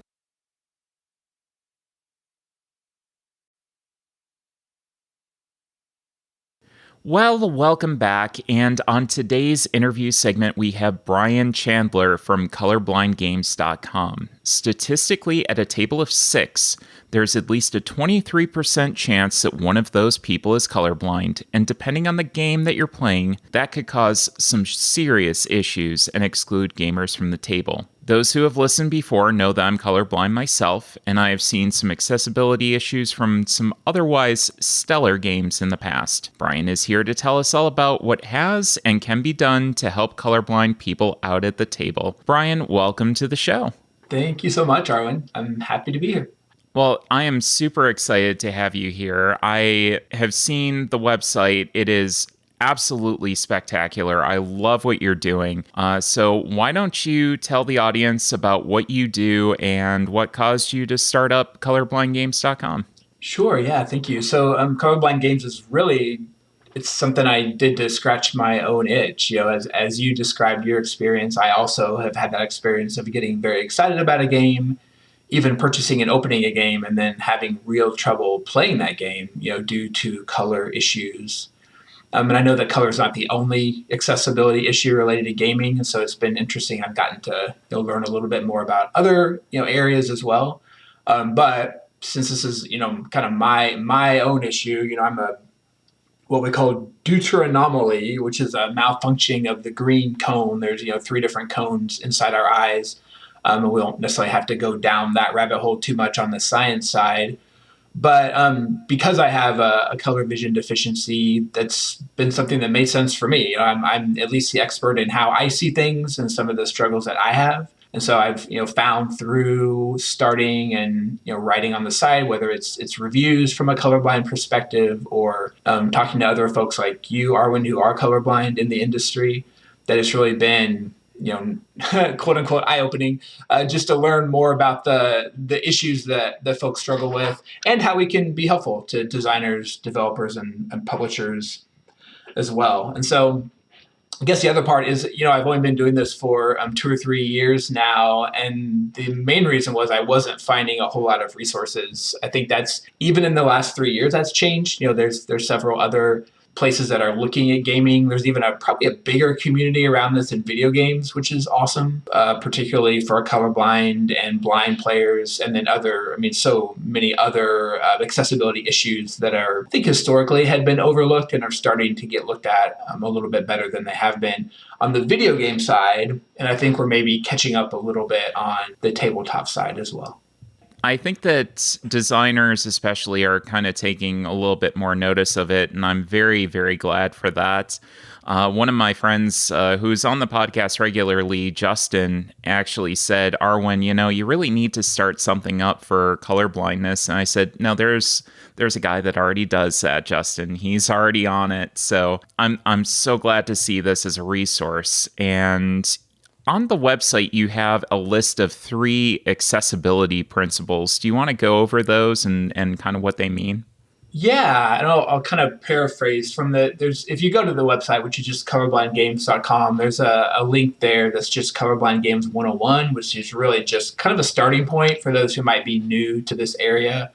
Well, welcome back, and on today's interview segment, we have Brian Chandler from Colorblindgames.com. Statistically, at a table of 6, there's at least a 23% chance that one of those people is colorblind, and depending on the game that you're playing, that could cause some serious issues and exclude gamers from the table. Those who have listened before know that I'm colorblind myself, and I have seen some accessibility issues from some otherwise stellar games in the past. Brian is here to tell us all about what has and can be done to help colorblind people out at the table. Brian, welcome to the show. Thank you so much, Arwen. I'm happy to be here. Well, I am super excited to have you here. I have seen the website. It is absolutely spectacular. I love what you're doing. So why don't you tell the audience about what you do and what caused you to start up colorblindgames.com? Sure, yeah, thank you. So Colorblind Games is really, it's something I did to scratch my own itch. As you described your experience, I also have had that experience of getting very excited about a game, even purchasing and opening a game, and then having real trouble playing that game, due to color issues. And I know that color is not the only accessibility issue related to gaming, and so it's been interesting. I've gotten to learn a little bit more about other areas as well. But since this is kind of my own issue, I'm a what we call deuteranomaly, which is a malfunctioning of the green cone. There's 3 different cones inside our eyes, and we don't necessarily have to go down that rabbit hole too much on the science side. But because I have a color vision deficiency, that's been something that made sense for me. I'm at least the expert in how I see things and some of the struggles that I have. And so I've found through starting and writing on the side, whether it's reviews from a colorblind perspective or talking to other folks like you, Arwen, who are colorblind in the industry, that it's really been quote unquote eye-opening, just to learn more about the issues that folks struggle with and how we can be helpful to designers, developers, and publishers as well. And so I guess the other part is, I've only been doing this for 2 or 3 years now. And the main reason was I wasn't finding a whole lot of resources. I think that's even in the last 3 years, that's changed. There's several other places that are looking at gaming. There's even probably a bigger community around this in video games, which is awesome, particularly for colorblind and blind players, and then so many other accessibility issues that I think historically had been overlooked and are starting to get looked at a little bit better than they have been on the video game side. And I think we're maybe catching up a little bit on the tabletop side as well. I think that designers especially are kind of taking a little bit more notice of it, and I'm very, very glad for that. One of my friends who's on the podcast regularly, Justin, actually said, Arwen, you really need to start something up for colorblindness. And I said, no, there's a guy that already does that, Justin. He's already on it. So I'm so glad to see this as a resource. And on the website, you have a list of 3 accessibility principles. Do you want to go over those and kind of what they mean? Yeah, and I'll kind of paraphrase from if you go to the website, which is just colorblindgames.com, there's a link there that's just Colorblind Games 101, which is really just kind of a starting point for those who might be new to this area.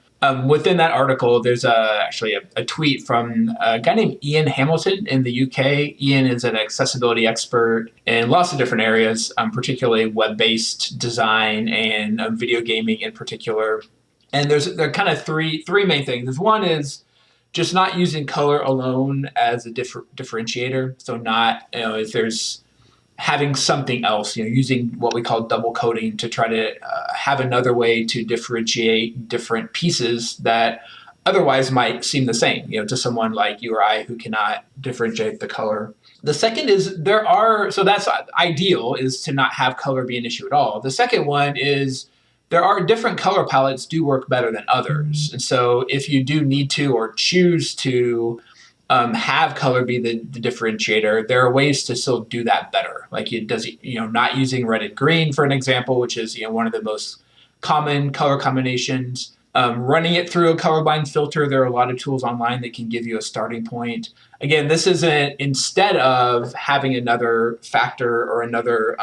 Within that article, there's actually a tweet from a guy named Ian Hamilton in the UK. Ian is an accessibility expert in lots of different areas, particularly web-based design and video gaming in particular. And there are kind of three main things. One is just not using color alone as a differentiator. So not, if there's having something else, using what we call double coding to try to have another way to differentiate different pieces that otherwise might seem the same, to someone like you or I who cannot differentiate the color. The second is so that's ideal, is to not have color be an issue at all. The second one is there are different color palettes do work better than others. And so if you do need to or choose to have color be the differentiator, there are ways to still do that better. Like not using red and green, for an example, which is, one of the most common color combinations. Running it through a colorblind filter, there are a lot of tools online that can give you a starting point. Again, this isn't instead of having another factor or another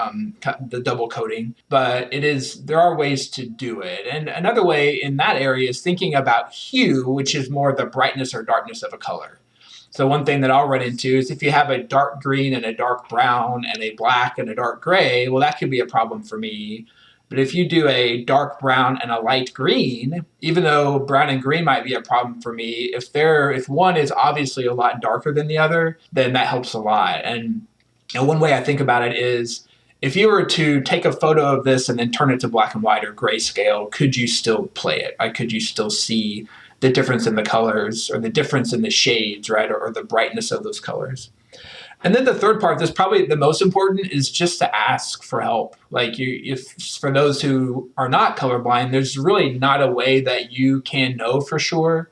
the double coding, but there are ways to do it. And another way in that area is thinking about hue, which is more the brightness or darkness of a color. So one thing that I'll run into is if you have a dark green and a dark brown and a black and a dark gray, well, that could be a problem for me. But if you do a dark brown and a light green, even though brown and green might be a problem for me, if one is obviously a lot darker than the other, then that helps a lot. And one way I think about it is, if you were to take a photo of this and then turn it to black and white or grayscale, could you still play it? Could you still see the difference in the colors or the difference in the shades, right? Or the brightness of those colors? And then the third part that's probably the most important is just to ask for help. Like if for those who are not colorblind, there's really not a way that you can know for sure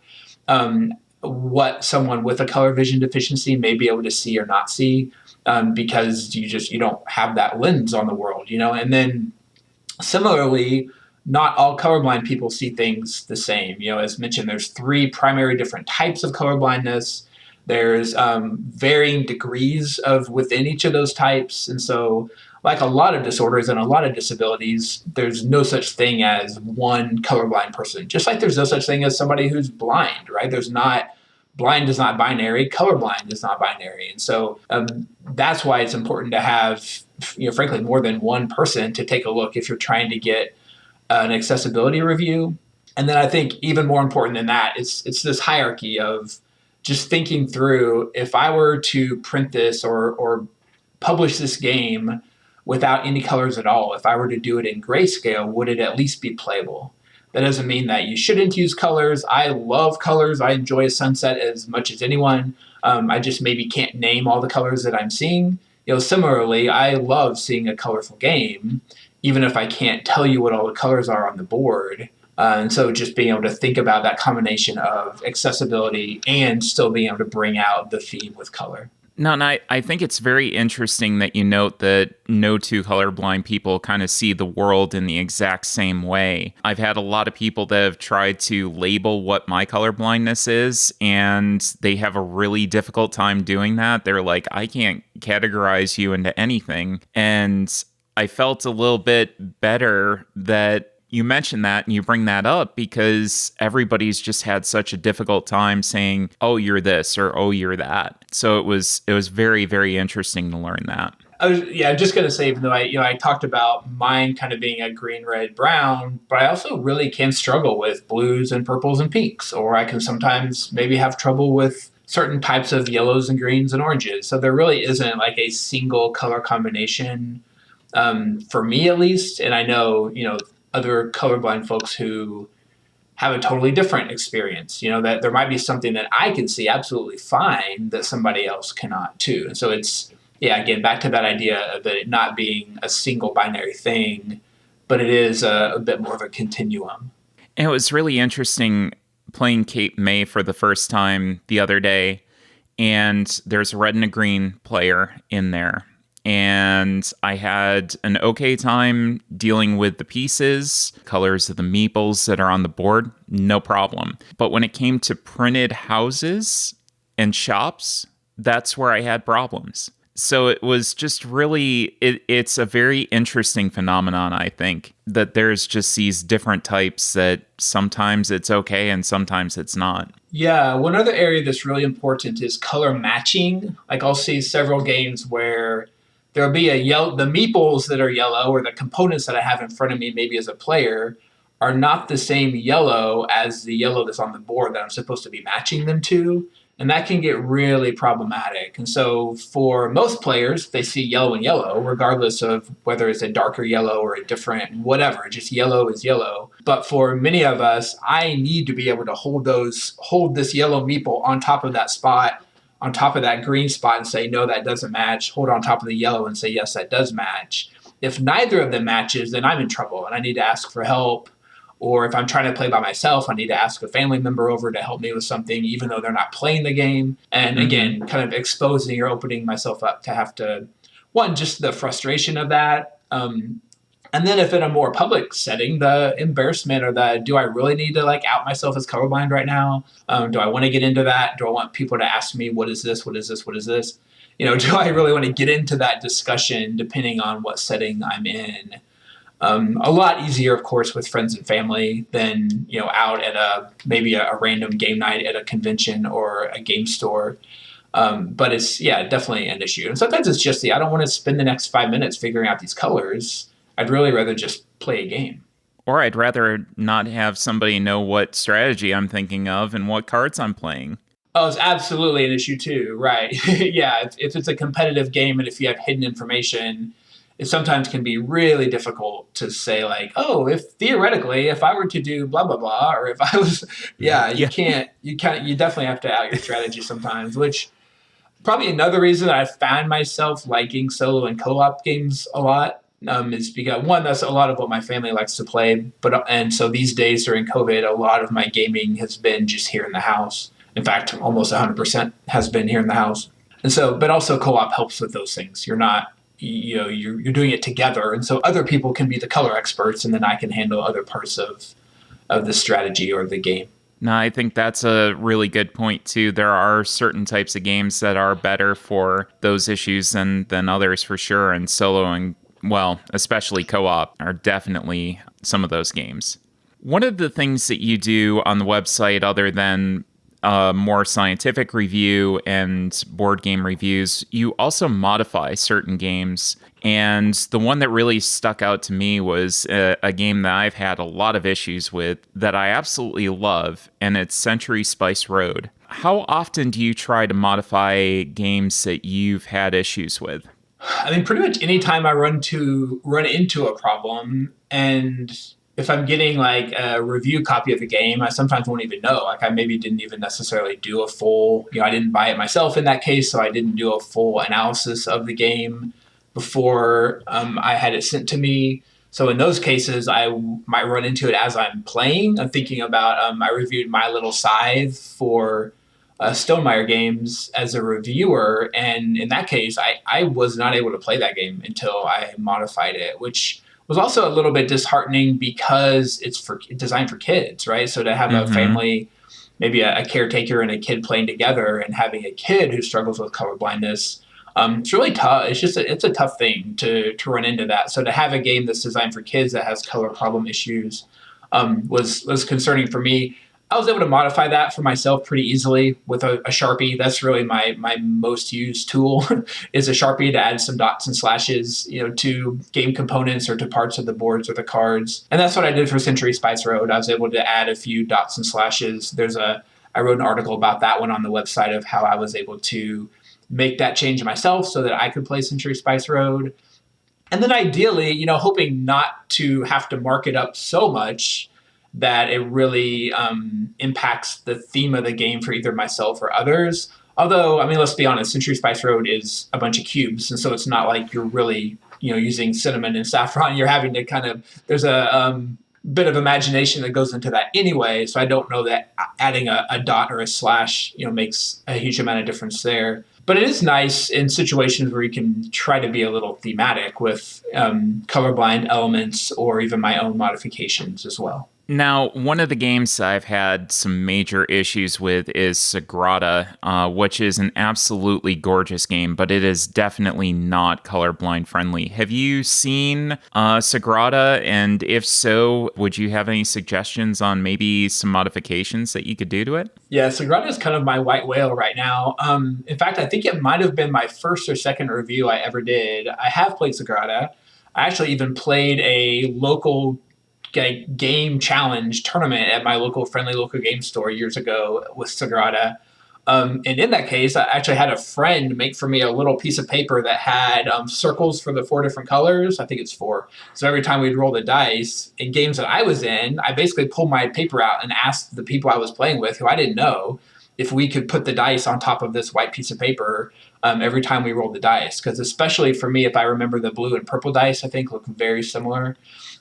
what someone with a color vision deficiency may be able to see or not see, because you don't have that lens on the world, And then similarly, not all colorblind people see things the same. As mentioned, there's 3 primary different types of colorblindness. There's varying degrees of within each of those types. And so like a lot of disorders and a lot of disabilities, there's no such thing as one colorblind person, just like there's no such thing as somebody who's blind, right? Blind is not binary, colorblind is not binary. And so that's why it's important to have, frankly, more than one person to take a look if you're trying to get an accessibility review. And then I think even more important than that, it's this hierarchy of just thinking through, if I were to print this or publish this game without any colors at all, if I were to do it in grayscale, would it at least be playable? That doesn't mean that you shouldn't use colors. I love colors. I enjoy a sunset as much as anyone. I just maybe can't name all the colors that I'm seeing. Similarly, I love seeing a colorful game, even if I can't tell you what all the colors are on the board. And so just being able to think about that combination of accessibility and still being able to bring out the theme with color. No, and I think it's very interesting that you note that no 2 colorblind people kind of see the world in the exact same way. I've had a lot of people that have tried to label what my colorblindness is, and they have a really difficult time doing that. They're like, I can't categorize you into anything. And I felt a little bit better that you mentioned that and you bring that up, because everybody's just had such a difficult time saying, oh, you're this or oh, you're that. So it was very, very interesting to learn that. I'm just going to say, even though I talked about mine kind of being a green, red, brown, but I also really can struggle with blues and purples and pinks, or I can sometimes maybe have trouble with certain types of yellows and greens and oranges. So there really isn't like a single color combination for me, at least. And I know, other colorblind folks who have a totally different experience, that there might be something that I can see absolutely fine that somebody else cannot too. And so it's, again, back to that idea of it not being a single binary thing, but it is a bit more of a continuum. And it was really interesting playing Cape May for the first time the other day, and there's a red and a green player in there. And I had an okay time dealing with the pieces, colors of the meeples that are on the board, no problem. But when it came to printed houses and shops, that's where I had problems. So it was just really, it's a very interesting phenomenon, I think, that there's just these different types that sometimes it's okay and sometimes it's not. Yeah, one other area that's really important is color matching. Like I'll see several games where there'll be the meeples that are yellow, or the components that I have in front of me maybe as a player, are not the same yellow as the yellow that's on the board that I'm supposed to be matching them to. And that can get really problematic. And so for most players, they see yellow and yellow, regardless of whether it's a darker yellow or a different whatever, just yellow is yellow. But for many of us, I need to be able to hold this yellow meeple on top of that spot, on top of that green spot and say, no, that doesn't match. Hold on top of the yellow and say, yes, that does match. If neither of them matches, then I'm in trouble and I need to ask for help. Or if I'm trying to play by myself, I need to ask a family member over to help me with something, even though they're not playing the game. And again, kind of exposing or opening myself up to have to, one, just the frustration of that. And then if in a more public setting, the embarrassment or the, do I really need to like out myself as colorblind right now? Do I want to get into that? Do I want people to ask me, what is this? What is this? What is this? Do I really want to get into that discussion depending on what setting I'm in? A lot easier, of course, with friends and family than, out at maybe a random game night at a convention or a game store. But it's, definitely an issue. And sometimes it's just I don't want to spend the next 5 minutes figuring out these colors. I'd really rather just play a game. Or I'd rather not have somebody know what strategy I'm thinking of and what cards I'm playing. Oh, it's absolutely an issue too, right? Yeah, if it's a competitive game and if you have hidden information, it sometimes can be really difficult to say like, oh, if I were to do blah, blah, blah, or if I was, you definitely have to out your strategy sometimes, which probably another reason that I found myself liking solo and co-op games a lot is because one, that's a lot of what my family likes to play. And so these days during COVID, a lot of my gaming has been just here in the house. In fact, almost 100% has been here in the house. And so, but also co-op helps with those things. You're not, you're doing it together. And so other people can be the color experts and then I can handle other parts of the strategy or the game. No, I think that's a really good point too. There are certain types of games that are better for those issues than others for sure. And solo and, well, especially co-op are definitely some of those games. One of the things that you do on the website, other than more scientific review and board game reviews, you also modify certain games. And the one that really stuck out to me was a game that I've had a lot of issues with that I absolutely love, and it's Century Spice Road. How often do you try to modify games that you've had issues with? I mean, pretty much anytime I run into a problem, and if I'm getting like a review copy of the game, I sometimes won't even know. Like I maybe didn't even necessarily do a full, I didn't buy it myself in that case, so I didn't do a full analysis of the game before I had it sent to me. So in those cases, I might run into it as I'm playing. I'm thinking about, I reviewed My Little Scythe for Stonemaier Games as a reviewer. And in that case, I was not able to play that game until I modified it, which was also a little bit disheartening because it's designed for kids, right? So to have a family, maybe a caretaker and a kid playing together and having a kid who struggles with colorblindness, it's really tough. It's a tough thing to run into that. So to have a game that's designed for kids that has color problem issues was concerning for me. I was able to modify that for myself pretty easily with a Sharpie. That's really my most used tool is a Sharpie to add some dots and slashes, to game components or to parts of the boards or the cards. And that's what I did for Century Spice Road. I was able to add a few dots and slashes. I wrote an article about that one on the website of how I was able to make that change myself so that I could play Century Spice Road. And then ideally, hoping not to have to mark it up so much that it really impacts the theme of the game for either myself or others. Although, I mean, let's be honest, Century Spice Road is a bunch of cubes. And so it's not like you're really, using cinnamon and saffron. You're having to there's a bit of imagination that goes into that anyway. So I don't know that adding a dot or a slash, makes a huge amount of difference there. But it is nice in situations where you can try to be a little thematic with colorblind elements or even my own modifications as well. Now, one of the games I've had some major issues with is Sagrada, which is an absolutely gorgeous game, but it is definitely not colorblind friendly. Have you seen Sagrada? And if so, would you have any suggestions on maybe some modifications that you could do to it? Yeah, Sagrada is kind of my white whale right now. In fact, I think it might have been my first or second review I ever did. I have played Sagrada. I actually even played a local game challenge tournament at my friendly local game store years ago with Sagrada. And in that case, I actually had a friend make for me a little piece of paper that had circles for the 4 different colors. I think it's 4. So every time we'd roll the dice in games that I was in, I basically pulled my paper out and asked the people I was playing with, who I didn't know, if we could put the dice on top of this white piece of paper every time we rolled the dice. Because especially for me, if I remember the blue and purple dice, I think look very similar.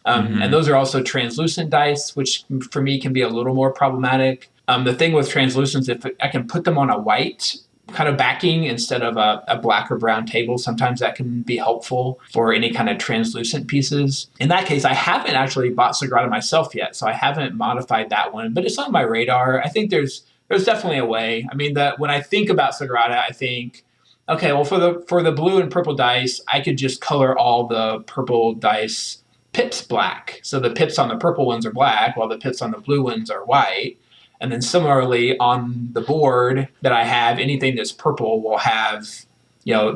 And those are also translucent dice, which for me can be a little more problematic. The thing with translucents, if I can put them on a white kind of backing instead of a black or brown table, sometimes that can be helpful for any kind of translucent pieces. In that case, I haven't actually bought Sagrada myself yet, so I haven't modified that one, but it's on my radar. I think there's definitely a way. I mean, when I think about Sagrada, I think, okay, well, for the blue and purple dice, I could just color all the purple dice pips black. So the pips on the purple ones are black, while the pips on the blue ones are white. And then similarly on the board that I have, anything that's purple will have,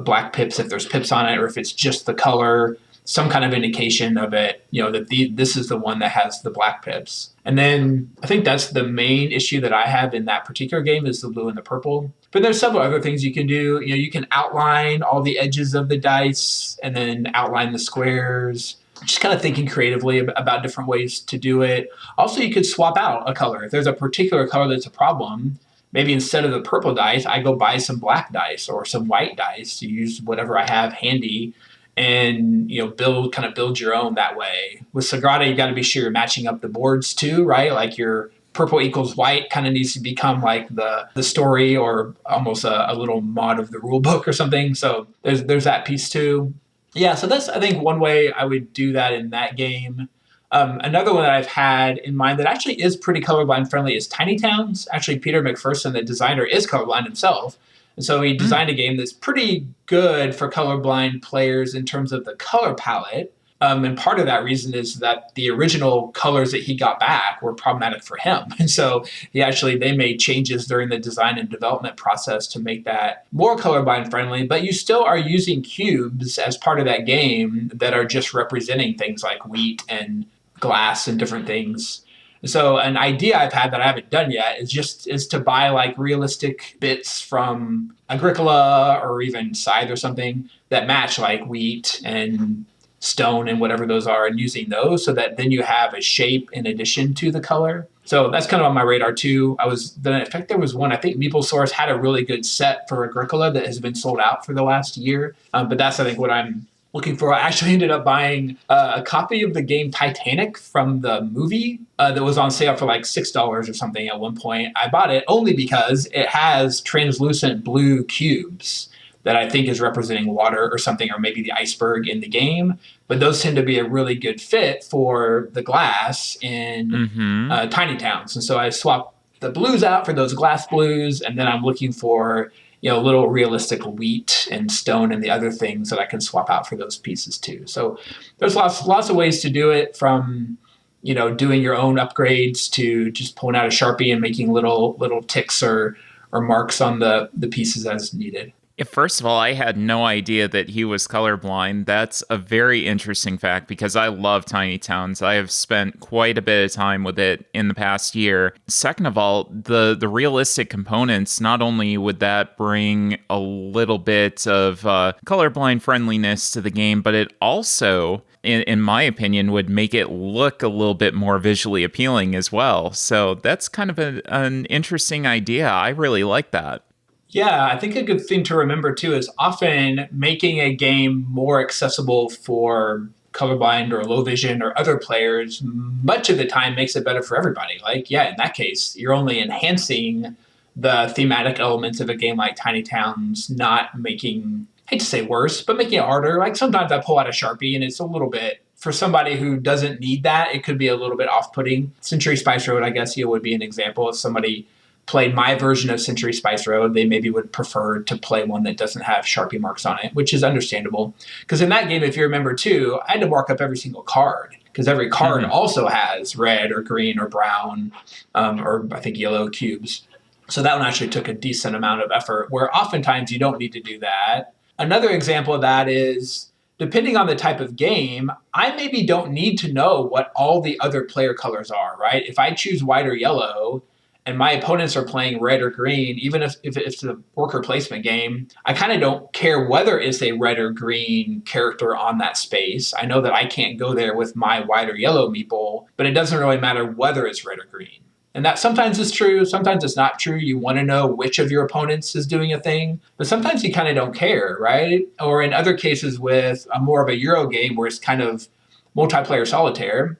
black pips if there's pips on it, or if it's just the color, some kind of indication of it, that this is the one that has the black pips. And then I think that's the main issue that I have in that particular game is the blue and the purple. But there's several other things you can do. You can outline all the edges of the dice and then outline the squares. Just kind of thinking creatively about different ways to do it. Also, you could swap out a color. If there's a particular color that's a problem, maybe instead of the purple dice, I go buy some black dice or some white dice to use whatever I have handy and, build your own that way. With Sagrada, you got to be sure you're matching up the boards too, right? Like your purple equals white kind of needs to become like the story or almost a little mod of the rule book or something. So there's that piece too. Yeah, so that's, I think, one way I would do that in that game. Another one that I've had in mind that actually is pretty colorblind friendly is Tiny Towns. Actually, Peter McPherson, the designer, is colorblind himself. And so he designed a game that's pretty good for colorblind players in terms of the color palette. And part of that reason is that the original colors that he got back were problematic for him. And so they made changes during the design and development process to make that more colorblind friendly, but you still are using cubes as part of that game that are just representing things like wheat and glass and different things. So an idea I've had that I haven't done yet is to buy like realistic bits from Agricola or even Scythe or something that match like wheat and stone and whatever those are, and using those so that then you have a shape in addition to the color. So that's kind of on my radar too. In fact, there was one, I think Meeplesaurus had a really good set for Agricola that has been sold out for the last year. But that's, I think, what I'm looking for. I actually ended up buying a copy of the game Titanic from the movie that was on sale for like $6 or something at one point. I bought it only because it has translucent blue cubes that I think is representing water or something, or maybe the iceberg in the game. But those tend to be a really good fit for the glass in Tiny Towns. And so I swapped the blues out for those glass blues, and then I'm looking for little realistic wheat and stone and the other things that I can swap out for those pieces too. So there's lots of ways to do it, from doing your own upgrades to just pulling out a Sharpie and making little ticks or marks on the pieces as needed. First of all, I had no idea that he was colorblind. That's a very interesting fact because I love Tiny Towns. I have spent quite a bit of time with it in the past year. Second of all, the realistic components, not only would that bring a little bit of colorblind friendliness to the game, but it also, in my opinion, would make it look a little bit more visually appealing as well. So that's kind of an interesting idea. I really like that. Yeah, I think a good thing to remember too is often making a game more accessible for colorblind or low vision or other players, much of the time makes it better for everybody. Like, in that case, you're only enhancing the thematic elements of a game like Tiny Towns, not making, I hate to say worse, but making it harder. Like sometimes I pull out a Sharpie and it's a little bit, for somebody who doesn't need that, it could be a little bit off-putting. Century Spice Road, I guess, would be an example. If somebody played my version of Century Spice Road, they maybe would prefer to play one that doesn't have Sharpie marks on it, which is understandable. Because in that game, if you remember too, I had to mark up every single card because every card also has red or green or brown or I think yellow cubes. So that one actually took a decent amount of effort, where oftentimes you don't need to do that. Another example of that is depending on the type of game, I maybe don't need to know what all the other player colors are, right? If I choose white or yellow and my opponents are playing red or green, even if it's a worker placement game, I kind of don't care whether it's a red or green character on that space. I know that I can't go there with my white or yellow meeple, but it doesn't really matter whether it's red or green. And that sometimes is true, sometimes it's not true. You want to know which of your opponents is doing a thing, but sometimes you kind of don't care, right? Or in other cases with a more of a Euro game where it's kind of multiplayer solitaire,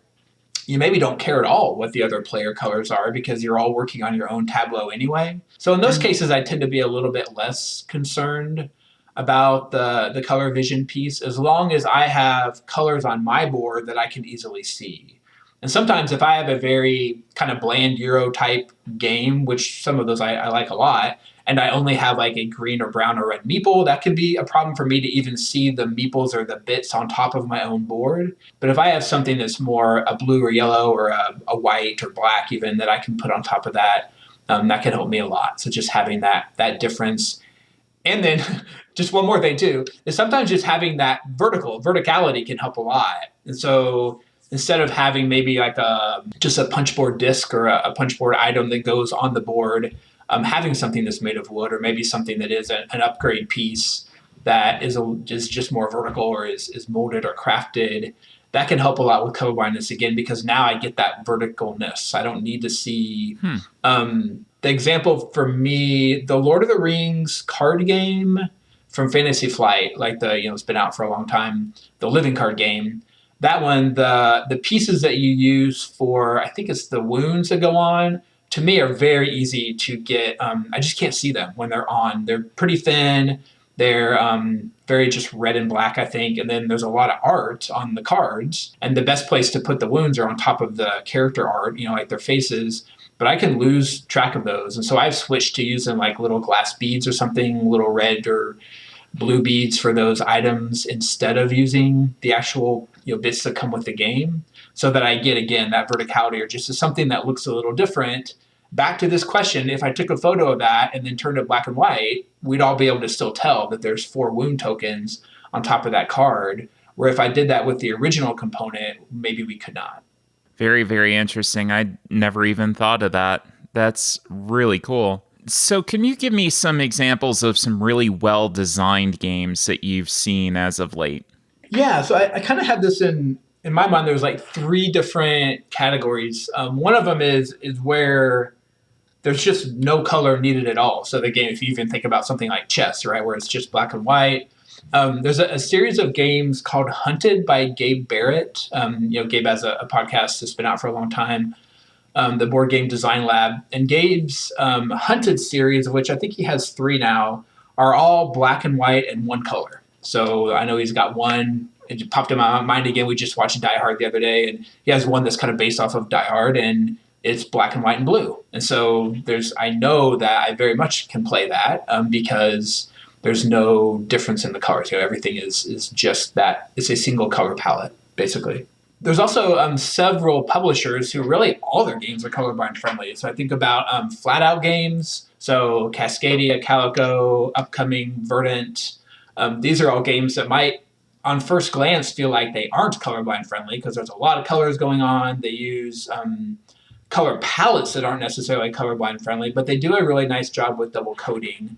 you maybe don't care at all what the other player colors are because you're all working on your own tableau anyway. So in those cases, I tend to be a little bit less concerned about the color vision piece, as long as I have colors on my board that I can easily see. And sometimes if I have a very kind of bland Euro type game, which some of those I like a lot, and I only have like a green or brown or red meeple, that can be a problem for me to even see the meeples or the bits on top of my own board. But if I have something that's more a blue or yellow or a white or black even that I can put on top of that, that can help me a lot. So just having that difference. And then just one more thing too, is sometimes just having that verticality can help a lot. And so instead of having maybe like just a punchboard disc or a punchboard item that goes on the board, having something that's made of wood or maybe something that is an upgrade piece that is just more vertical or is molded or crafted, that can help a lot with colorblindness again, because now I get that verticalness. I don't need to see. The example for me, the Lord of the Rings card game from Fantasy Flight, like it's been out for a long time, the living card game. That one, the pieces that you use for, I think it's the wounds that go on, to me are very easy to get. I just can't see them when they're on. They're pretty thin. They're very just red and black, I think. And then there's a lot of art on the cards. And the best place to put the wounds are on top of the character art, like their faces. But I can lose track of those. And so I've switched to using like little glass beads or something, little red or blue beads for those items instead of using the actual bits that come with the game, so that I get, again, that verticality or just something that looks a little different. Back to this question, if I took a photo of that and then turned it black and white, we'd all be able to still tell that there's 4 wound tokens on top of that card, where if I did that with the original component, maybe we could not. Very, very interesting. I never even thought of that. That's really cool. So can you give me some examples of some really well-designed games that you've seen as of late? Yeah, so I kind of have this in my mind. There's like 3 different categories. One of them is where there's just no color needed at all. So the game, if you even think about something like chess, right, where it's just black and white. There's a series of games called Hunted by Gabe Barrett. Gabe has a podcast that's been out for a long time, the Board Game Design Lab. And Gabe's Hunted series, of which I think he has 3 now, are all black and white and one color. So I know he's got one. It popped in my mind again. We just watched Die Hard the other day, and he has one that's kind of based off of Die Hard, and it's black and white and blue. And so I know that I very much can play that because there's no difference in the colors. Everything is just that. It's a single color palette, basically. There's also several publishers who really all their games are colorblind friendly. So I think about Flat Out Games, so Cascadia, Calico, upcoming Verdant. These are all games that might, on first glance, feel like they aren't colorblind friendly because there's a lot of colors going on. They use color palettes that aren't necessarily colorblind friendly, but they do a really nice job with double coding.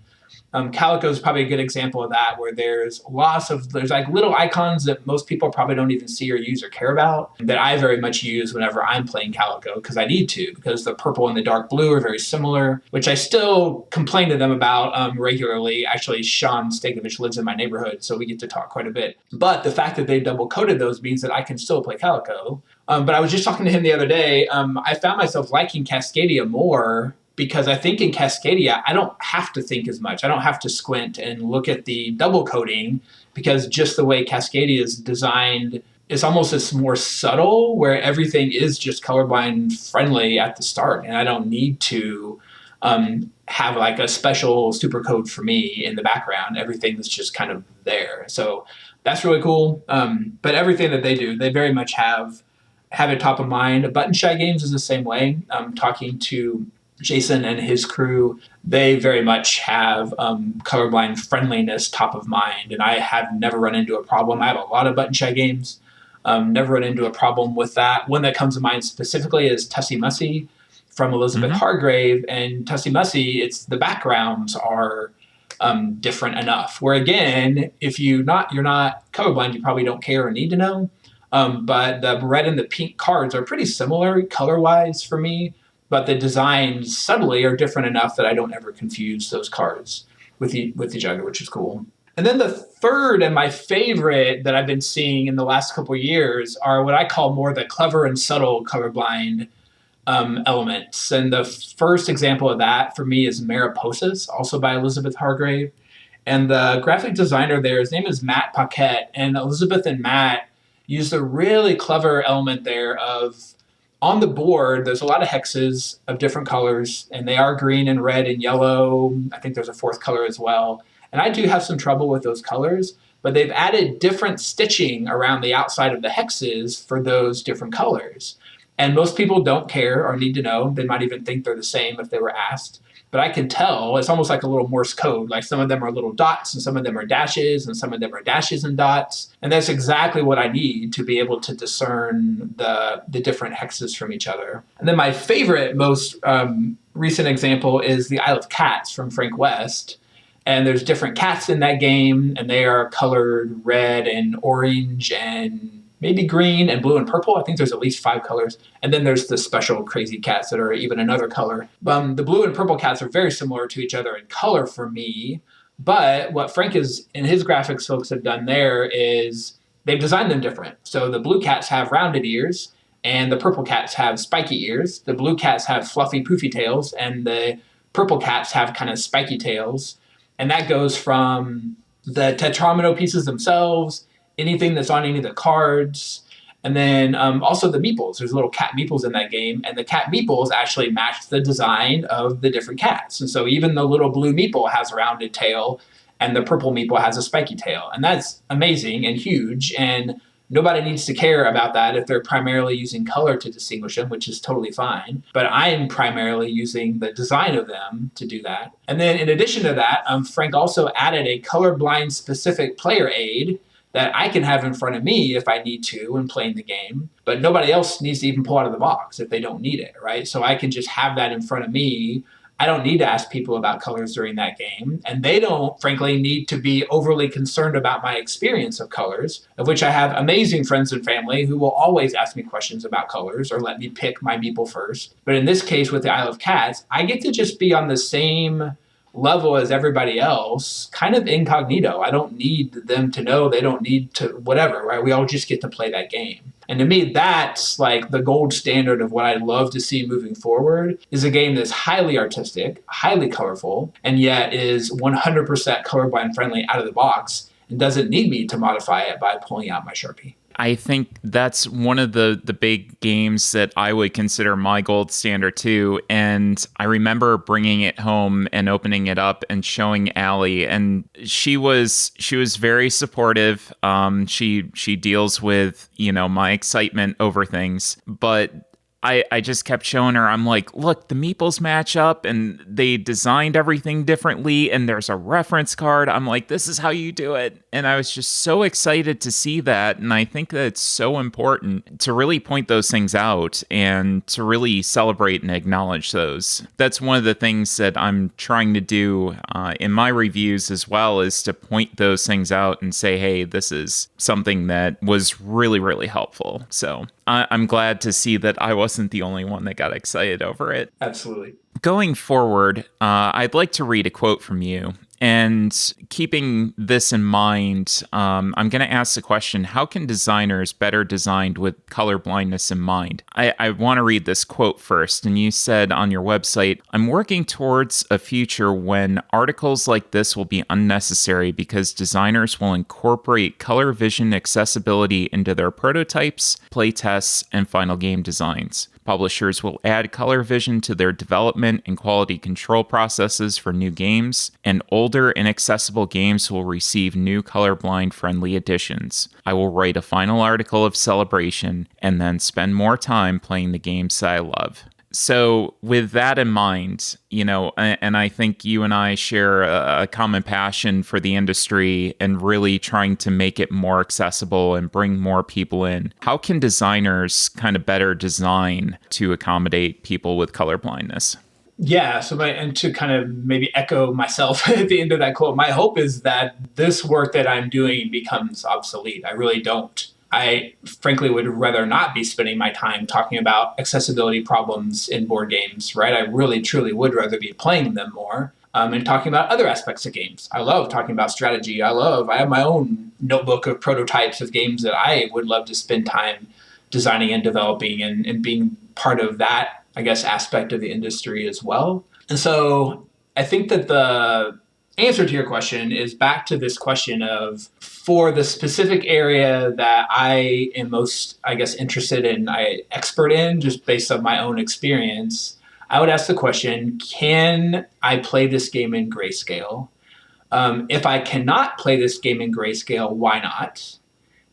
Calico is probably a good example of that, where there's like little icons that most people probably don't even see or use or care about, that I very much use whenever I'm playing Calico because I need to, because the purple and the dark blue are very similar, which I still complain to them about regularly. Actually, Sean Stegovich lives in my neighborhood, so we get to talk quite a bit. But the fact that they double coded those means that I can still play Calico. But I was just talking to him the other day. I found myself liking Cascadia more because I think in Cascadia, I don't have to think as much. I don't have to squint and look at the double coding, because just the way Cascadia is designed, it's almost this more subtle, where everything is just colorblind friendly at the start. And I don't need to have like a special super code for me in the background. Everything is just kind of there. So that's really cool. But everything that they do, they very much have it top of mind. Button Shy Games is the same way. Talking to Jason and his crew, they very much have colorblind friendliness top of mind. And I have never run into a problem. I have a lot of button shy games. Never run into a problem with that. One that comes to mind specifically is Tussie Mussy from Elizabeth Hargrave. And Tussie Mussy, the backgrounds are different enough. Where again, if you're not colorblind, you probably don't care or need to know. But the red and the pink cards are pretty similar color-wise for me, but the designs subtly are different enough that I don't ever confuse those cards with each other, which is cool. And then the third and my favorite that I've been seeing in the last couple of years are what I call more the clever and subtle colorblind elements. And the first example of that for me is Mariposas, also by Elizabeth Hargrave. And the graphic designer there, his name is Matt Paquette, and Elizabeth and Matt used a really clever element there of, on the board, there's a lot of hexes of different colors, and they are green and red and yellow. I think there's a fourth color as well. And I do have some trouble with those colors, but they've added different stitching around the outside of the hexes for those different colors. And most people don't care or need to know. They might even think they're the same if they were asked. But I can tell it's almost like a little Morse code. Like some of them are little dots and some of them are dashes and some of them are dashes and dots. And that's exactly what I need to be able to discern the different hexes from each other. And then my favorite, most recent example is the Isle of Cats from Frank West. And there's different cats in that game, and they are colored red and orange and maybe green and blue and purple. I think there's at least 5 colors. And then there's the special crazy cats that are even another color. The blue and purple cats are very similar to each other in color for me. But what Frank and his graphics folks have done there is they've designed them different. So the blue cats have rounded ears and the purple cats have spiky ears. The blue cats have fluffy, poofy tails, and the purple cats have kind of spiky tails. And that goes from the tetromino pieces themselves, anything that's on any of the cards, and then also the meeples. There's little cat meeples in that game, and the cat meeples actually match the design of the different cats. And so even the little blue meeple has a rounded tail, and the purple meeple has a spiky tail. And that's amazing and huge, and nobody needs to care about that if they're primarily using color to distinguish them, which is totally fine. But I'm primarily using the design of them to do that. And then in addition to that, Frank also added a colorblind specific player aid that I can have in front of me if I need to when playing the game, but nobody else needs to even pull out of the box if they don't need it, right? So I can just have that in front of me. I don't need to ask people about colors during that game, and they don't, frankly, need to be overly concerned about my experience of colors, of which I have amazing friends and family who will always ask me questions about colors or let me pick my meeple first. But in this case with the Isle of Cats, I get to just be on the same level as everybody else, kind of incognito. I don't need them to know. They don't need to whatever, right? We all just get to play that game. And to me, that's like the gold standard of what I'd love to see moving forward, is a game that's highly artistic, highly colorful, and yet is 100% colorblind friendly out of the box and doesn't need me to modify it by pulling out my Sharpie. I think that's one of the big games that I would consider my gold standard too. And I remember bringing it home and opening it up and showing Allie, and she was very supportive. She deals with, my excitement over things, but I just kept showing her, I'm like, look, the meeples match up and they designed everything differently and there's a reference card. I'm like, this is how you do it. And I was just so excited to see that. And I think that it's so important to really point those things out and to really celebrate and acknowledge those. That's one of the things that I'm trying to do in my reviews as well, is to point those things out and say, hey, this is something that was really, really helpful. So I'm glad to see that I wasn't the only one that got excited over it. Absolutely. Going forward, I'd like to read a quote from you. And keeping this in mind, I'm going to ask the question, how can designers better design with color blindness in mind? I want to read this quote first. And you said on your website, I'm working towards a future when articles like this will be unnecessary because designers will incorporate color vision accessibility into their prototypes, playtests, and final game designs. Publishers will add color vision to their development and quality control processes for new games, and older inaccessible games will receive new colorblind-friendly additions. I will write a final article of celebration and then spend more time playing the games that I love. So with that in mind, and I think you and I share a common passion for the industry and really trying to make it more accessible and bring more people in. How can designers kind of better design to accommodate people with color blindness? Yeah, and to kind of maybe echo myself at the end of that quote, my hope is that this work that I'm doing becomes obsolete. I really don't. I frankly would rather not be spending my time talking about accessibility problems in board games, right? I really, truly would rather be playing them more and talking about other aspects of games. I love talking about strategy. I have my own notebook of prototypes of games that I would love to spend time designing and developing and being part of that, I guess, aspect of the industry as well. And so I think that the answer to your question is back to this question of, for the specific area that I am most, I guess, interested in, expert in, just based on my own experience, I would ask the question, can I play this game in grayscale? If I cannot play this game in grayscale, why not?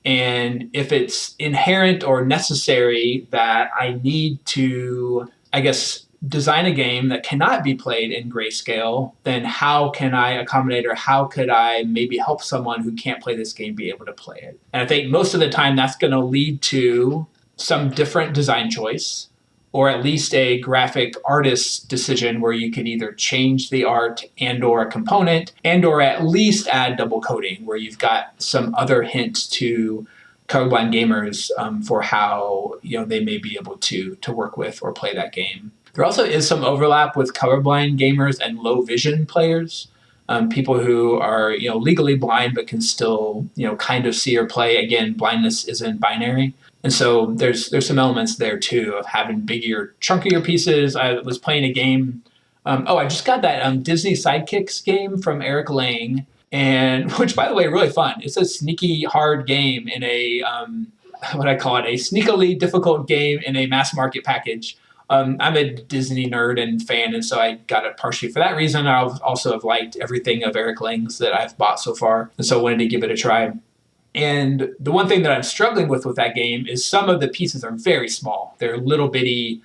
And if it's inherent or necessary that I need to, I guess, design a game that cannot be played in grayscale, then how can I accommodate, or how could I maybe help someone who can't play this game be able to play it? And I think most of the time that's going to lead to some different design choice, or at least a graphic artist's decision where you can either change the art and or a component, and or at least add double coding, where you've got some other hint to colorblind gamers for how they may be able to work with or play that game. There also is some overlap with colorblind gamers and low vision players, people who are legally blind but can still kind of see or play. Again, blindness isn't binary. And so there's some elements there too of having bigger, chunkier pieces. I was playing a game. I just got that Disney Sidekicks game from Eric Lang, and which, by the way, really fun. It's a sneaky hard game in a what I call it, a sneakily difficult game in a mass market package. I'm a Disney nerd and fan, and so I got it partially for that reason. I also have liked everything of Eric Lang's that I've bought so far, and so I wanted to give it a try. And the one thing that I'm struggling with that game is some of the pieces are very small. They're little bitty,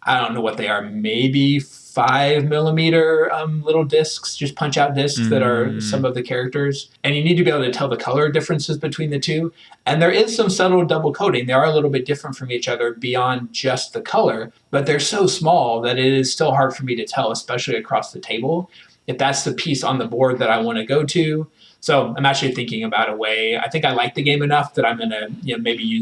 I don't know what they are, maybe 5 millimeter little discs, just punch out discs that are some of the characters. And you need to be able to tell the color differences between the two. And there is some subtle double coding. They are a little bit different from each other beyond just the color, but they're so small that it is still hard for me to tell, especially across the table, if that's the piece on the board that I want to go to. So I'm actually thinking about a way. I think I like the game enough that I'm going to maybe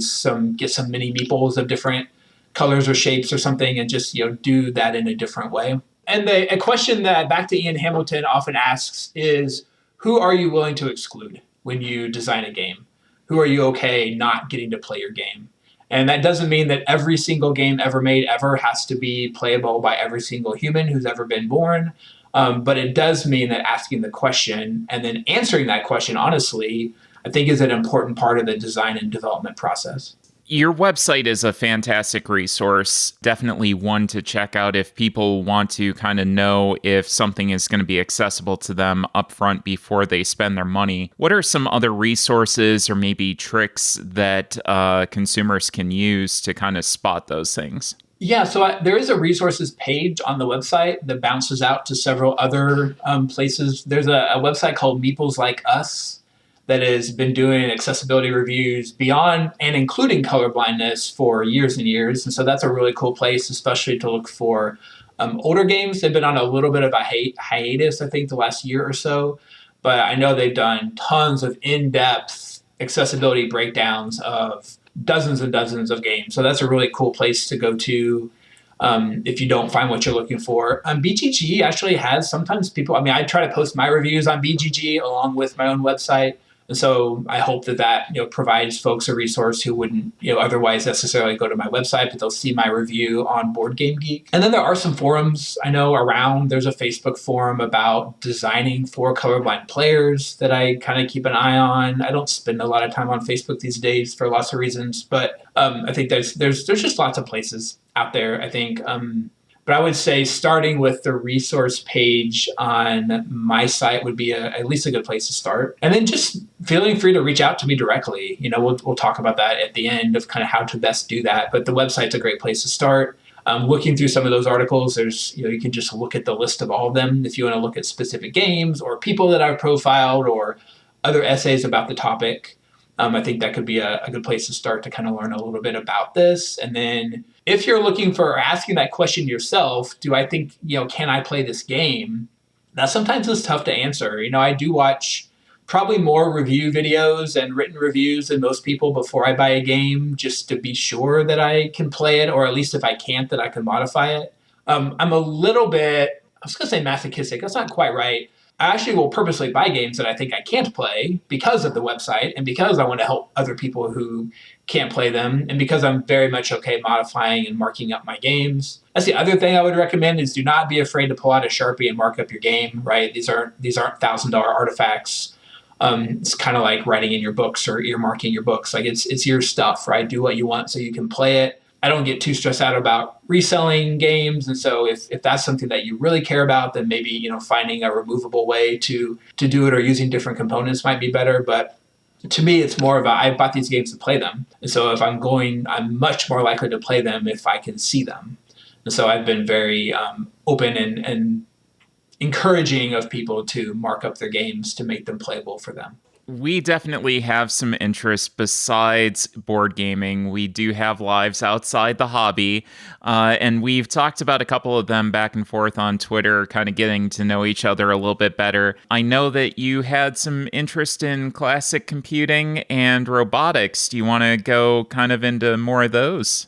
get some mini meeples of different colors or shapes or something, and just do that in a different way. And a question that, back to Ian Hamilton, often asks is, who are you willing to exclude when you design a game? Who are you okay not getting to play your game? And that doesn't mean that every single game ever made ever has to be playable by every single human who's ever been born. But it does mean that asking the question and then answering that question honestly, I think, is an important part of the design and development process. Your website is a fantastic resource, definitely one to check out if people want to kind of know if something is going to be accessible to them upfront before they spend their money. What are some other resources or maybe tricks that consumers can use to kind of spot those things? Yeah, so there is a resources page on the website that bounces out to several other places. There's a website called Meeples Like Us that has been doing accessibility reviews beyond and including colorblindness for years and years. And so that's a really cool place, especially to look for older games. They've been on a little bit of a hiatus, I think, the last year or so. But I know they've done tons of in-depth accessibility breakdowns of dozens and dozens of games. So that's a really cool place to go to if you don't find what you're looking for. BGG actually has sometimes people, I try to post my reviews on BGG along with my own website. And so I hope that provides folks a resource who wouldn't otherwise necessarily go to my website, but they'll see my review on Board Game Geek. And then there are some forums I know around. There's a Facebook forum about designing for colorblind players that I kind of keep an eye on. I don't spend a lot of time on Facebook these days for lots of reasons, but I think there's just lots of places out there, I think. But I would say starting with the resource page on my site would be at least a good place to start. And then just feeling free to reach out to me directly. We'll talk about that at the end of kind of how to best do that. But the website's a great place to start. Looking through some of those articles, there's, you can just look at the list of all of them if you want to look at specific games or people that I've profiled or other essays about the topic. I think that could be a good place to start to kind of learn a little bit about this. And then if you're looking for asking that question yourself, do I think, can I play this game? That sometimes is tough to answer. I do watch probably more review videos and written reviews than most people before I buy a game, just to be sure that I can play it, or at least if I can't, that I can modify it. I'm a little bit, I was going to say masochistic. That's not quite right. I actually will purposely buy games that I think I can't play because of the website and because I want to help other people who can't play them, and because I'm very much okay modifying and marking up my games. That's the other thing I would recommend is do not be afraid to pull out a Sharpie and mark up your game, right? These aren't $1,000 artifacts. It's kind of like writing in your books or earmarking your books. Like it's your stuff, right? Do what you want so you can play it. I don't get too stressed out about reselling games. And so if that's something that you really care about, then maybe, finding a removable way to do it or using different components might be better. But to me, it's more of I bought these games to play them. And so if I'm much more likely to play them if I can see them. And so I've been very open and encouraging of people to mark up their games to make them playable for them. We definitely have some interest besides board gaming. We do have lives outside the hobby, and we've talked about a couple of them back and forth on Twitter, kind of getting to know each other a little bit better. I know that you had some interest in classic computing and robotics. Do you want to go kind of into more of those?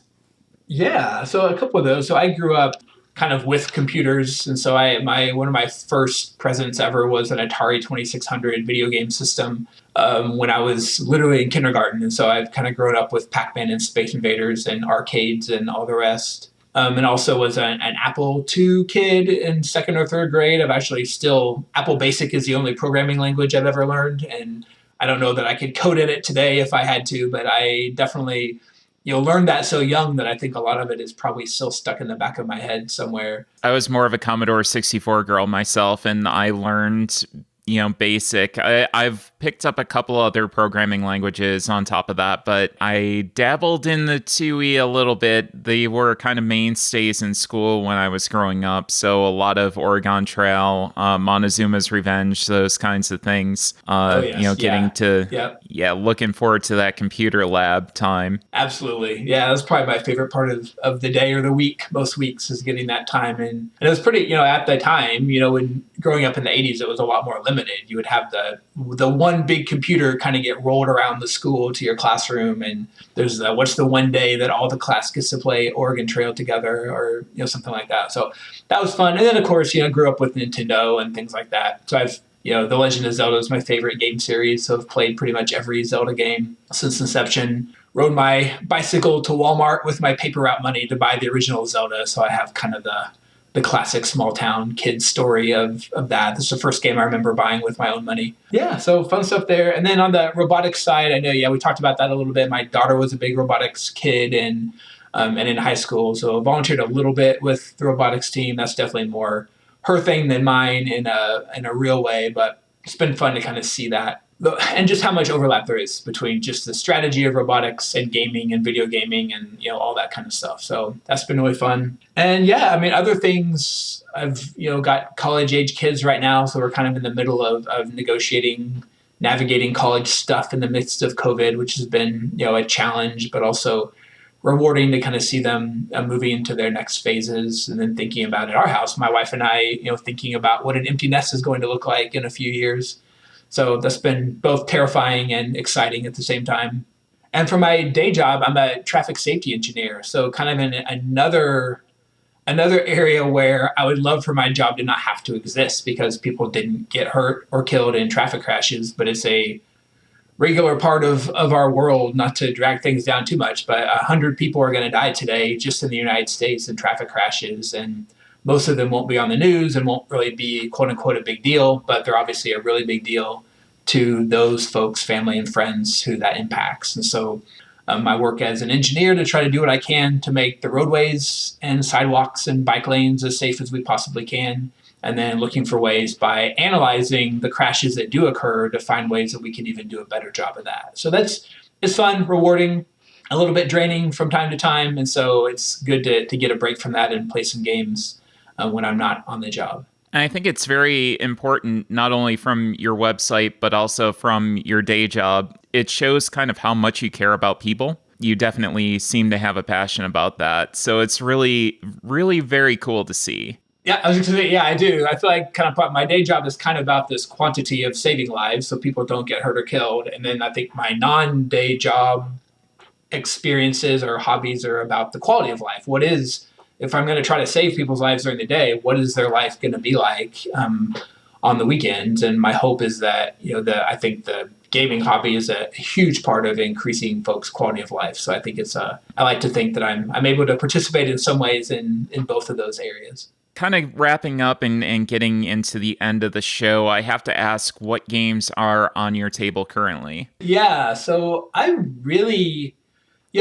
Yeah, so a couple of those. So I grew up kind of with computers. And so one of my first presents ever was an Atari 2600 video game system when I was literally in kindergarten. And so I've kind of grown up with Pac-Man and Space Invaders and arcades and all the rest. And also was an Apple II kid in second or third grade. Apple Basic is the only programming language I've ever learned. And I don't know that I could code in it today if I had to, but I definitely learn that so young that I think a lot of it is probably still stuck in the back of my head somewhere. I was more of a Commodore 64 girl myself, and I learned, BASIC. I've picked up a couple other programming languages on top of that, but I dabbled in the TUI a little bit. They were kind of mainstays in school when I was growing up, so a lot of Oregon Trail, Montezuma's Revenge, those kinds of things. Looking forward to that computer lab time. Absolutely. Yeah, that's probably my favorite part of the day or the week. Most weeks is getting that time. And it was pretty, at that time, when growing up in the 80s, it was a lot more limited. You would have the one big computer kind of get rolled around the school to your classroom, and there's what's the one day that all the class gets to play Oregon Trail together, or something like that. So that was fun. And then of course, grew up with Nintendo and things like that. So I've The Legend of Zelda is my favorite game series, so I've played pretty much every Zelda game since inception. Rode my bicycle to Walmart with my paper route money to buy the original Zelda, so I have kind of the classic small town kid story of that. This is the first game I remember buying with my own money. Yeah, so fun stuff there. And then on the robotics side, I know, we talked about that a little bit. My daughter was a big robotics kid and in high school, so I volunteered a little bit with the robotics team. That's definitely more her thing than mine in a real way, but it's been fun to kind of see that. And just how much overlap there is between just the strategy of robotics and gaming and video gaming and, all that kind of stuff. So that's been really fun. And other things, I've, got college age kids right now. So we're kind of in the middle of navigating college stuff in the midst of COVID, which has been, a challenge, but also rewarding to kind of see them moving into their next phases, and then thinking about at our house, my wife and I, thinking about what an empty nest is going to look like in a few years. So that's been both terrifying and exciting at the same time. And for my day job, I'm a traffic safety engineer. So kind of in another area where I would love for my job to not have to exist because people didn't get hurt or killed in traffic crashes, but it's a regular part of our world, not to drag things down too much, but 100 people are going to die today just in the United States in traffic crashes. And most of them won't be on the news and won't really be, quote unquote, a big deal, but they're obviously a really big deal to those folks, family and friends who that impacts. And so I work as an engineer to try to do what I can to make the roadways and sidewalks and bike lanes as safe as we possibly can. And then looking for ways by analyzing the crashes that do occur to find ways that we can even do a better job of that. So it's fun, rewarding. a little bit draining from time to time. And so it's good to get a break from that and play some games when I'm not on the job. And I think it's very important, not only from your website, but also from your day job. It shows kind of how much you care about people. You definitely seem to have a passion about that. So it's really, really very cool to see. Yeah, I was going to say, yeah, I do. I feel like kind of my day job is kind of about this quantity of saving lives so people don't get hurt or killed. And then I think my non-day job experiences or hobbies are about the quality of life. What is, if I'm going to try to save people's lives during the day, what is their life going to be like on the weekends? And my hope is that, I think the gaming hobby is a huge part of increasing folks' quality of life. So I think I like to think that I'm able to participate in some ways in both of those areas. Kind of wrapping up and getting into the end of the show, I have to ask what games are on your table currently? Yeah, so I really,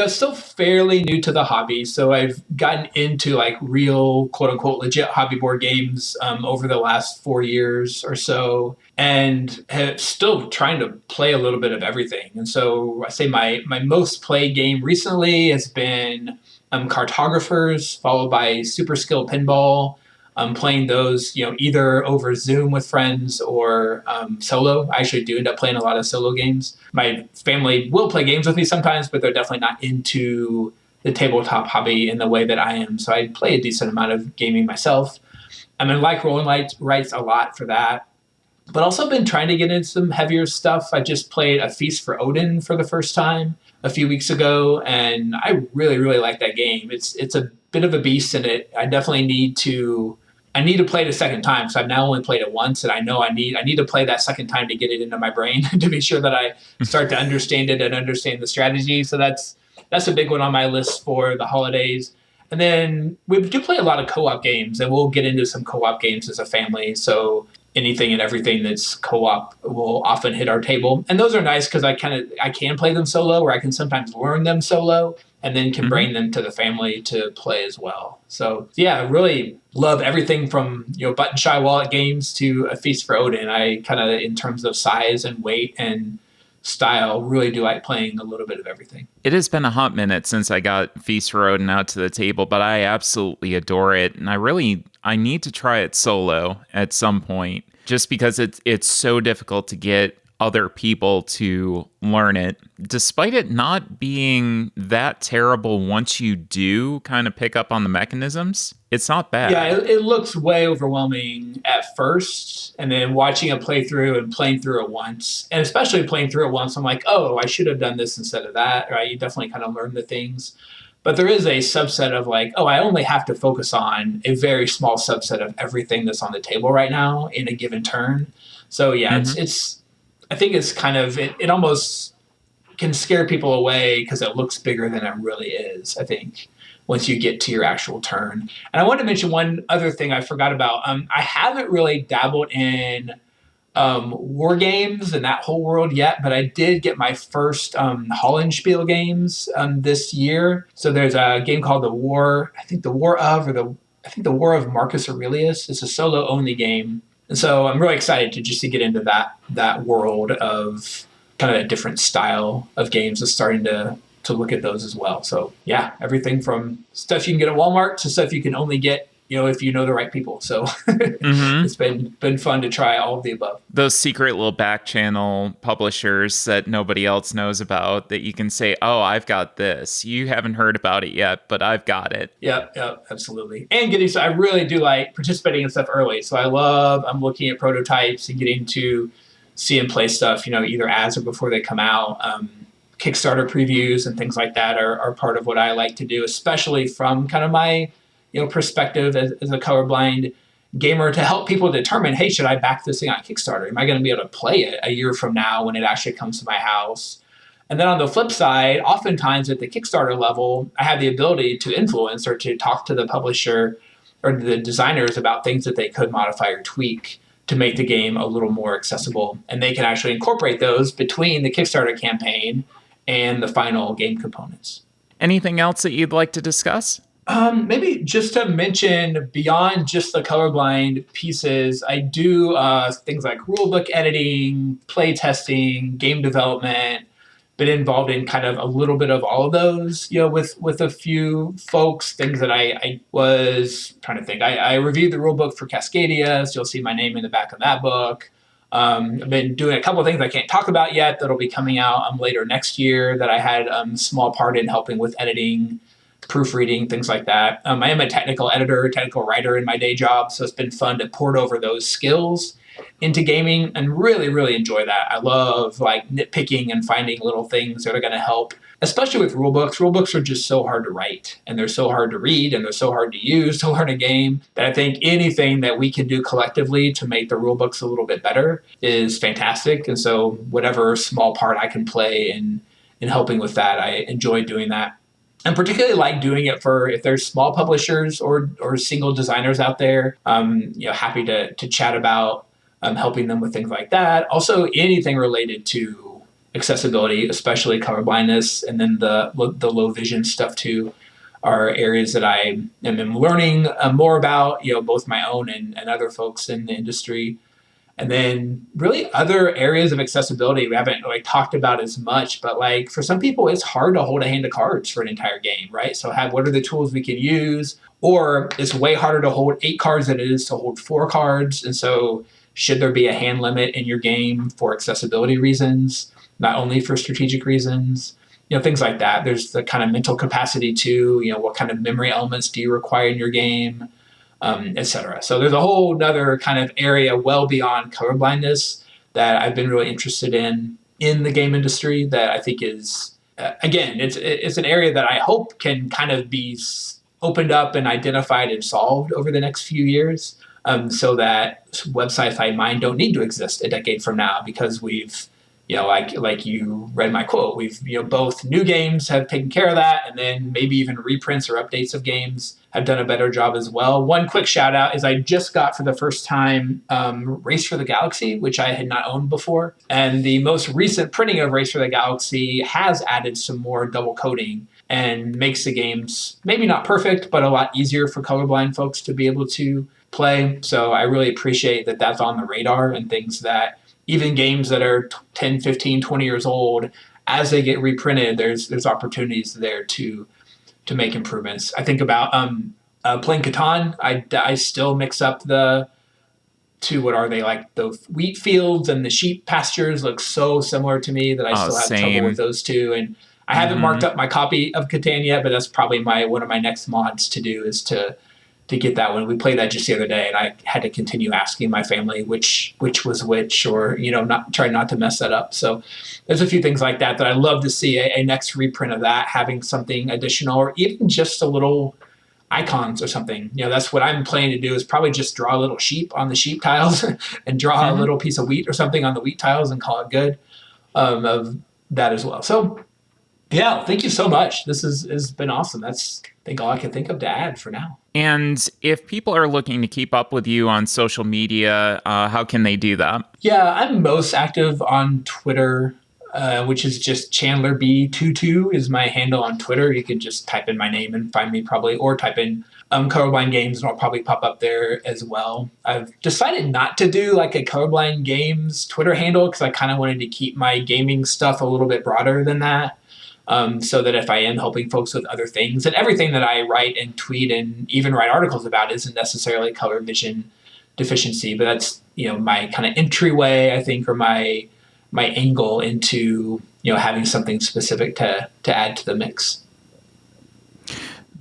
still fairly new to the hobby. So I've gotten into like real quote unquote legit hobby board games over the last 4 years or so, and have still trying to play a little bit of everything. And so I say my most played game recently has been Cartographers, followed by Super Skill Pinball. I'm playing those, either over Zoom with friends or solo. I actually do end up playing a lot of solo games. My family will play games with me sometimes, but they're definitely not into the tabletop hobby in the way that I am. So I play a decent amount of gaming myself. I like Rolling Rights a lot for that. But also been trying to get into some heavier stuff. I just played A Feast for Odin for the first time a few weeks ago, and I really, really like that game. It's a bit of a beast in it. I definitely need to play it a second time. So I've now only played it once, and I know I need to play that second time to get it into my brain to be sure that I start to understand it and understand the strategy. So that's a big one on my list for the holidays. And then we do play a lot of co-op games, and we'll get into some co-op games as a family. So anything and everything that's co-op will often hit our table. And those are nice because I can play them solo, or I can sometimes learn them solo and then can bring them to the family to play as well. So yeah, I really love everything from, button shy wallet games to A Feast for Odin. I kind of, in terms of size and weight and style, really do like playing a little bit of everything. It has been a hot minute since I got Feast for Odin out to the table, but I absolutely adore it. And I need to try it solo at some point, just because it's so difficult to get other people to learn it, despite it not being that terrible. Once you do kind of pick up on the mechanisms, it's not bad. Yeah, it looks way overwhelming at first, and then watching a playthrough and playing through it once, and especially playing through it once, I'm like, oh, I should have done this instead of that, right? You definitely kind of learn the things. But there is a subset of like, oh, I only have to focus on a very small subset of everything that's on the table right now in a given turn. So yeah, it's I think it's kind of, it almost can scare people away because it looks bigger than it really is, I think, once you get to your actual turn. And I want to mention one other thing I forgot about. I haven't really dabbled in war games and that whole world yet, but I did get my first Hollenspiel games this year. So there's a game called The War of Marcus Aurelius. It's a solo only game. And so I'm really excited to get into that world of kind of a different style of games and starting to look at those as well. So yeah, everything from stuff you can get at Walmart to stuff you can only get, if you know the right people. So it's been fun to try all of the above. Those secret little back channel publishers that nobody else knows about, that you can say, oh, I've got this. You haven't heard about it yet, but I've got it. Yeah, absolutely. And I really do like participating in stuff early. So I'm looking at prototypes and getting to see and play stuff, either as or before they come out. Kickstarter previews and things like that are part of what I like to do, especially from kind of my perspective as a colorblind gamer, to help people determine, hey, should I back this thing on Kickstarter? Am I going to be able to play it a year from now when it actually comes to my house? And then on the flip side, oftentimes at the Kickstarter level, I have the ability to influence or to talk to the publisher or the designers about things that they could modify or tweak to make the game a little more accessible. And they can actually incorporate those between the Kickstarter campaign and the final game components. Anything else that you'd like to discuss? Maybe just to mention, beyond just the colorblind pieces, I do things like rulebook editing, play testing, game development, been involved in kind of a little bit of all of those, with a few folks, things that I was trying to think. I reviewed the rule book for Cascadia, so you'll see my name in the back of that book. I've been doing a couple of things I can't talk about yet that'll be coming out later next year that I had a small part in helping with editing, proofreading, things like that. I am a technical editor, technical writer in my day job, so it's been fun to port over those skills into gaming and really, really enjoy that. I love like nitpicking and finding little things that are going to help, especially with rulebooks. Rulebooks are just so hard to write and they're so hard to read and they're so hard to use to learn a game that I think anything that we can do collectively to make the rulebooks a little bit better is fantastic. And so whatever small part I can play in helping with that, I enjoy doing that. And particularly like doing it for if there's small publishers or single designers out there, happy to chat about helping them with things like that. Also, anything related to accessibility, especially colorblindness, and then the low vision stuff too, are areas that I am learning more about, both my own and other folks in the industry. And then really other areas of accessibility we haven't talked about as much, but like for some people, it's hard to hold a hand of cards for an entire game, right? So what are the tools we can use? Or it's way harder to hold 8 cards than it is to hold 4 cards. And so should there be a hand limit in your game for accessibility reasons, not only for strategic reasons? Things like that. There's the kind of mental capacity too. What kind of memory elements do you require in your game, et cetera. So there's a whole other kind of area well beyond colorblindness that I've been really interested in the game industry that I think is, again, it's an area that I hope can kind of be opened up and identified and solved over the next few years. So that web sci-fi mind don't need to exist a decade from now because we've, like you read my quote, we've, both new games have taken care of that, and then maybe even reprints or updates of games have done a better job as well. One quick shout out is I just got for the first time Race for the Galaxy, which I had not owned before. And the most recent printing of Race for the Galaxy has added some more double coding and makes the games maybe not perfect, but a lot easier for colorblind folks to be able to play. So I really appreciate that that's on the radar, and things that even games that are 10, 15, 20 years old, as they get reprinted, there's opportunities there to make improvements. I think about playing Catan. I still mix up what are they, like the wheat fields and the sheep pastures look so similar to me that I still have trouble with those two. And I haven't marked up my copy of Catan yet, but that's probably one of my next mods to do is to get that one. We played that just the other day, and I had to continue asking my family which was which, or try not to mess that up. So there's a few things like that I love to see a next reprint of that, having something additional, or even just a little icons or something. That's what I'm planning to do, is probably just draw a little sheep on the sheep tiles and draw a little piece of wheat or something on the wheat tiles and call it good, of that as well. So yeah, thank you so much. This has been awesome. That's, I think, all I can think of to add for now. And if people are looking to keep up with you on social media, how can they do that? Yeah, I'm most active on Twitter, which is just ChandlerB22 is my handle on Twitter. You can just type in my name and find me probably, or type in Colorblind Games and I'll probably pop up there as well. I've decided not to do like a Colorblind Games Twitter handle because I kind of wanted to keep my gaming stuff a little bit broader than that. So that if I am helping folks with other things, and everything that I write and tweet and even write articles about isn't necessarily color vision deficiency, but that's, my kind of entryway, I think, or my angle into, having something specific to add to the mix.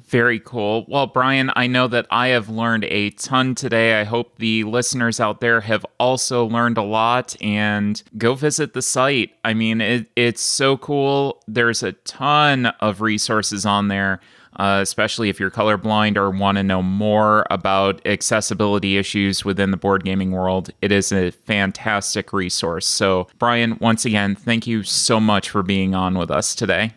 Very cool. Well, Brian, I know that I have learned a ton today. I hope the listeners out there have also learned a lot, and go visit the site. I mean, it's so cool. There's a ton of resources on there, especially if you're colorblind or want to know more about accessibility issues within the board gaming world. It is a fantastic resource. So, Brian, once again, thank you so much for being on with us today.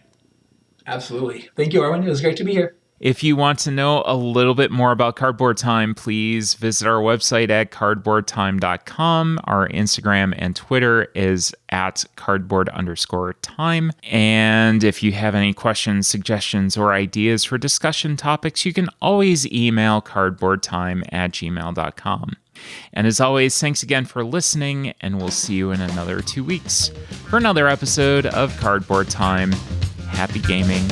Absolutely. Thank you, Arwen. It was great to be here. If you want to know a little bit more about Cardboard Time, please visit our website at cardboardtime.com. Our Instagram and Twitter is at cardboard_time. And if you have any questions, suggestions, or ideas for discussion topics, you can always email cardboardtime@gmail.com. And as always, thanks again for listening, and we'll see you in another 2 weeks for another episode of Cardboard Time. Happy gaming.